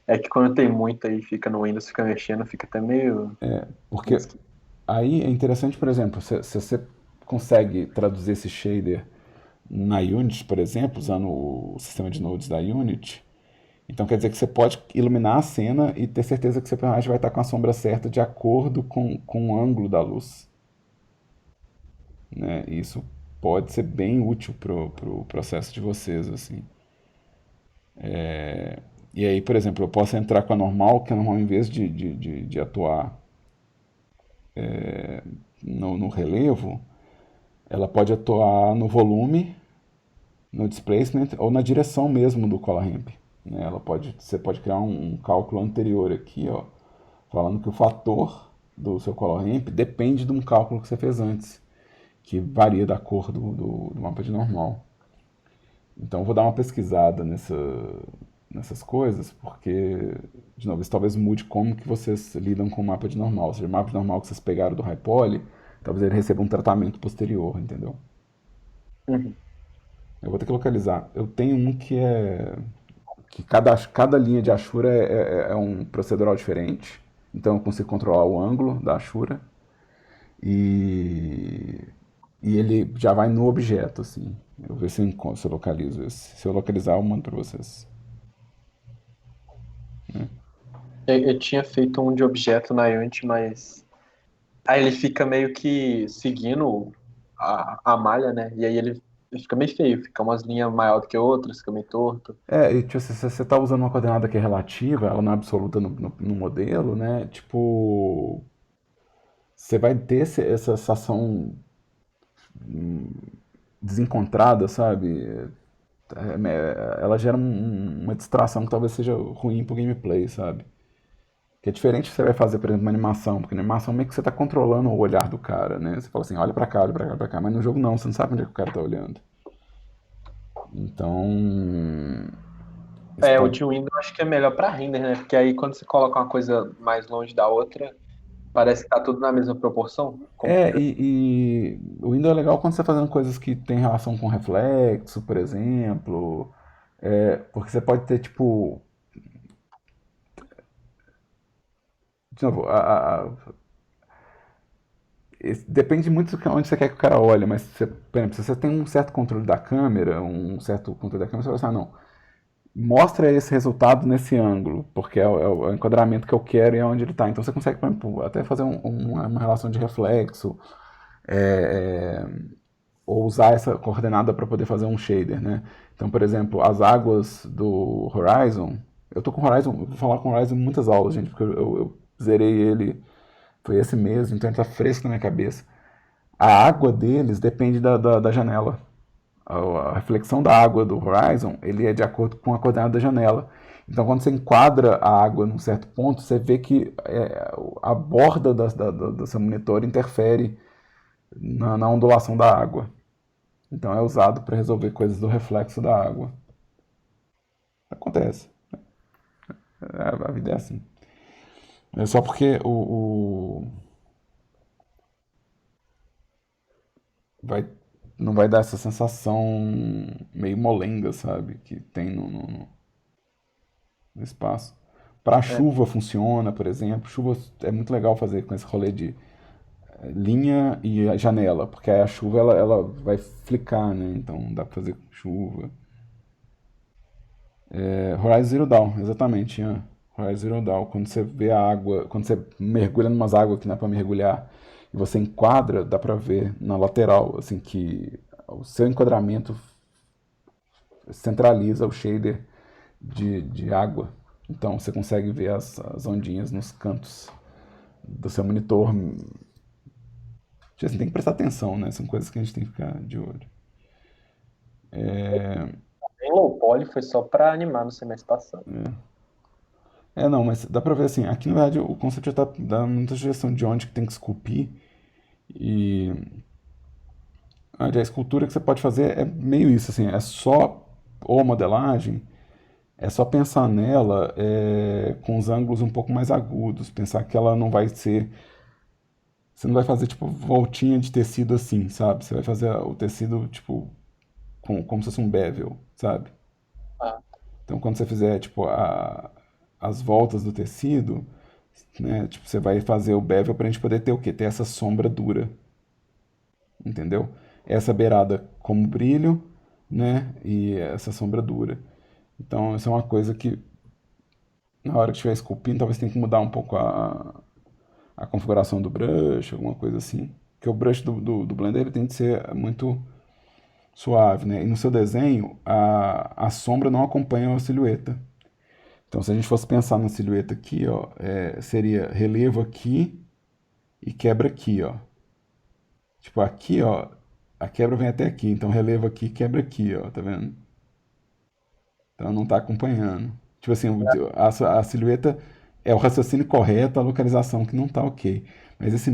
é que quando tem muito aí, fica no Windows, fica mexendo, fica até meio Porque aí é interessante, por exemplo, se você consegue traduzir esse shader na Unity, por exemplo, usando o sistema de nodes da Unity, então quer dizer que você pode iluminar a cena e ter certeza que seu personagem vai estar com a sombra certa de acordo com o ângulo da luz, né? E isso pode ser bem útil pro processo de vocês, assim. E aí, por exemplo, eu posso entrar com a normal, que a normal, em vez de atuar no relevo, ela pode atuar no volume, no displacement ou na direção mesmo do color ramp, né? Você pode criar um cálculo anterior aqui, ó, falando que o fator do seu color ramp depende de um cálculo que você fez antes, que varia da cor do mapa de normal. Então eu vou dar uma pesquisada nessas coisas, porque, de novo, isso talvez mude como que vocês lidam com o mapa de normal. Ou seja, o mapa de normal que vocês pegaram do High Poly, talvez ele receba um tratamento posterior, entendeu? Uhum. Eu vou ter que localizar. Eu tenho um que cada linha de Ashura é um procedural diferente. Então eu consigo controlar o ângulo da Ashura. E, e ele já vai no objeto, assim. Eu vou ver se eu localizo esse. Se eu localizar, eu mando para vocês. Eu tinha feito um de objeto na Unity, mas aí ele fica meio que seguindo a malha, né? E aí ele fica meio feio, fica umas linhas maior do que outras, fica meio torto. E tipo, se você está usando uma coordenada que é relativa, ela não é absoluta no modelo, né? Tipo, você vai ter essa sensação desencontrada, sabe? Ela gera uma distração que talvez seja ruim pro gameplay, sabe? Que é diferente que você vai fazer, por exemplo, uma animação, porque na animação meio que você tá controlando o olhar do cara, né? Você fala assim, olha pra cá, olha pra cá, olha pra cá, mas no jogo não, você não sabe onde é que o cara tá olhando. Então, isso O pode. de Windows eu acho que é melhor pra render, né? Porque aí quando você coloca uma coisa mais longe da outra, parece que tá tudo na mesma proporção. Como fica. E o Windows é legal quando você está fazendo coisas que tem relação com reflexo, por exemplo. Porque você pode ter, tipo. De novo, depende muito de onde você quer que o cara olhe, mas, por exemplo, se você tem um certo controle da câmera, você vai falar assim, não, mostra esse resultado nesse ângulo, porque é o enquadramento que eu quero e é onde ele está. Então você consegue, por exemplo, até fazer uma relação de reflexo, é, é, ou usar essa coordenada para poder fazer um shader, né? Então, por exemplo, as águas do Horizon, eu tô com o Horizon, vou falar com o Horizon em muitas aulas, gente, porque eu zerei ele, foi esse mês, então ele tá fresco na minha cabeça. A água deles depende da janela. A reflexão da água do Horizon, ele é de acordo com a coordenada da janela. Então, quando você enquadra a água num certo ponto, você vê que a borda do seu monitor interfere na ondulação da água. Então é usado para resolver coisas do reflexo da água. Acontece. A vida é assim. É só porque vai, não vai dar essa sensação meio molenga, sabe? Que tem no espaço. Para É, chuva funciona, por exemplo. Chuva é muito legal fazer com esse rolê de linha e a janela, porque aí a chuva ela vai flicar, né? Então dá para fazer com chuva. Horizon Zero Dawn, exatamente, Ian. Horizon Zero Dawn, quando você vê a água, quando você mergulha numas águas que não é pra mergulhar, e você enquadra, dá pra ver na lateral, assim, que o seu enquadramento centraliza o shader de água. Então você consegue ver as ondinhas nos cantos do seu monitor. Assim, tem que prestar atenção, né? São coisas que a gente tem que ficar de olho. Em low poly foi só pra animar no semestre passado. Não, mas dá pra ver assim, aqui na verdade o conceito já tá dando muita sugestão de onde que tem que esculpir. E a escultura que você pode fazer é meio isso, assim, é só, ou a modelagem, é só pensar nela com os ângulos um pouco mais agudos, pensar que ela não vai ser. Você não vai fazer tipo voltinha de tecido assim, sabe? Você vai fazer o tecido tipo como se fosse um bevel, sabe? Ah, Então quando você fizer tipo as voltas do tecido, né? Tipo, você vai fazer o bevel pra gente poder ter o quê? Ter essa sombra dura, entendeu? Essa beirada como brilho, né? E essa sombra dura. Então isso é uma coisa que na hora que estiver esculpindo, talvez tenha que mudar um pouco a configuração do brush, alguma coisa assim. Porque o brush do Blender ele tem que ser muito suave, né? E no seu desenho, a sombra não acompanha a silhueta. Então, se a gente fosse pensar na silhueta aqui, ó, seria relevo aqui e quebra aqui, ó. Tipo, aqui, ó, a quebra vem até aqui. Então, relevo aqui, quebra aqui, ó, tá vendo? Então, não tá acompanhando. Tipo assim, a silhueta é o raciocínio correto, a localização que não tá ok. Mas essa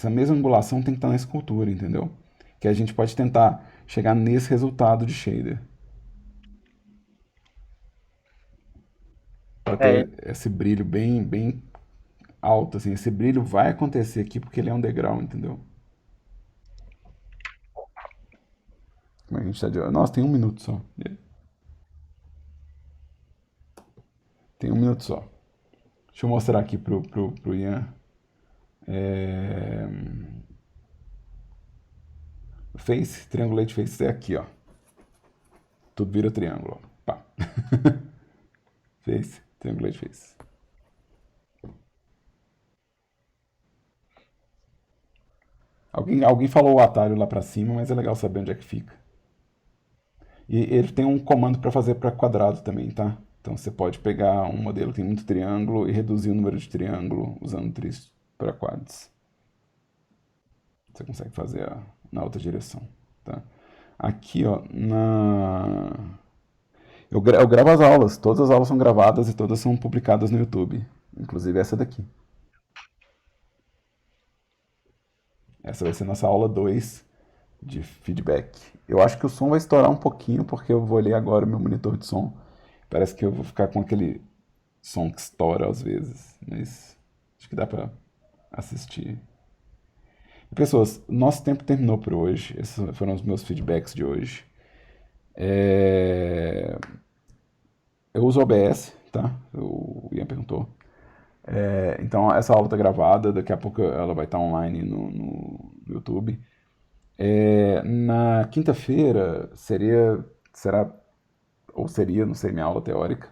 mesma angulação tem que estar na escultura, entendeu? Que a gente pode tentar chegar nesse resultado de shader. Para ter esse brilho bem, bem alto, assim. Esse brilho vai acontecer aqui porque ele é um degrau, entendeu? Como é que a gente tá de... Nossa, tem 1 minuto só. Tem 1 minuto só. Deixa eu mostrar aqui pro Ian. Face, Triangulate Face é aqui, ó. Tudo vira triângulo, ó. Pá. Face, Triangulate Face. Alguém falou o atalho lá pra cima, mas é legal saber onde é que fica. E ele tem um comando para fazer para quadrado também, tá? Então você pode pegar um modelo que tem muito triângulo e reduzir o número de triângulo usando tris para quads. Você consegue fazer na outra direção, tá? Aqui, ó, eu gravo as aulas. Todas as aulas são gravadas e todas são publicadas no YouTube. Inclusive essa daqui. Essa vai ser nossa aula 2 de feedback. Eu acho que o som vai estourar um pouquinho porque eu vou ler agora o meu monitor de som. Parece que eu vou ficar com aquele som que estoura às vezes, mas acho que dá pra assistir. E, pessoas, nosso tempo terminou por hoje. Esses foram os meus feedbacks de hoje. Eu uso OBS, tá? O Ian perguntou. Então essa aula tá gravada, daqui a pouco ela vai estar online no YouTube. Na quinta-feira não sei, minha aula teórica.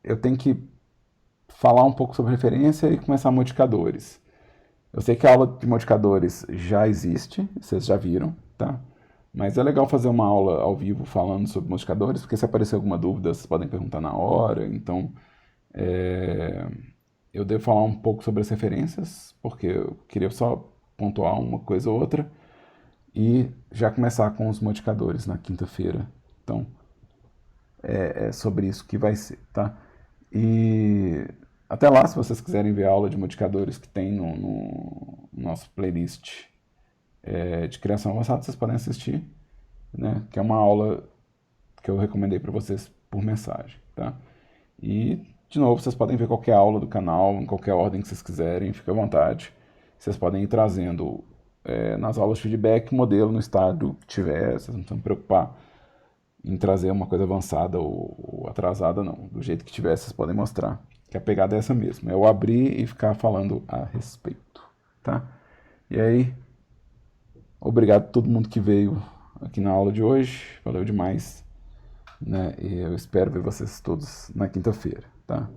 Eu tenho que falar um pouco sobre referência e começar modificadores. Eu sei que a aula de modificadores já existe, vocês já viram, tá? Mas é legal fazer uma aula ao vivo falando sobre modificadores, porque se aparecer alguma dúvida, vocês podem perguntar na hora. Então, eu devo falar um pouco sobre as referências, porque eu queria só pontuar uma coisa ou outra, e já começar com os modificadores na quinta-feira. Então, é sobre isso que vai ser, tá? E até lá, se vocês quiserem ver a aula de modificadores que tem no nosso playlist de criação avançada, vocês podem assistir, né? Que é uma aula que eu recomendei para vocês por mensagem, tá? E, de novo, vocês podem ver qualquer aula do canal, em qualquer ordem que vocês quiserem, fique à vontade. Vocês podem ir trazendo nas aulas de feedback modelo no estado que tiver, vocês não precisam se preocupar em trazer uma coisa avançada ou atrasada, não. Do jeito que tiver, vocês podem mostrar. Que a pegada é essa mesmo, é eu abrir e ficar falando a respeito, tá? E aí, obrigado a todo mundo que veio aqui na aula de hoje, valeu demais, né? E eu espero ver vocês todos na quinta-feira, tá?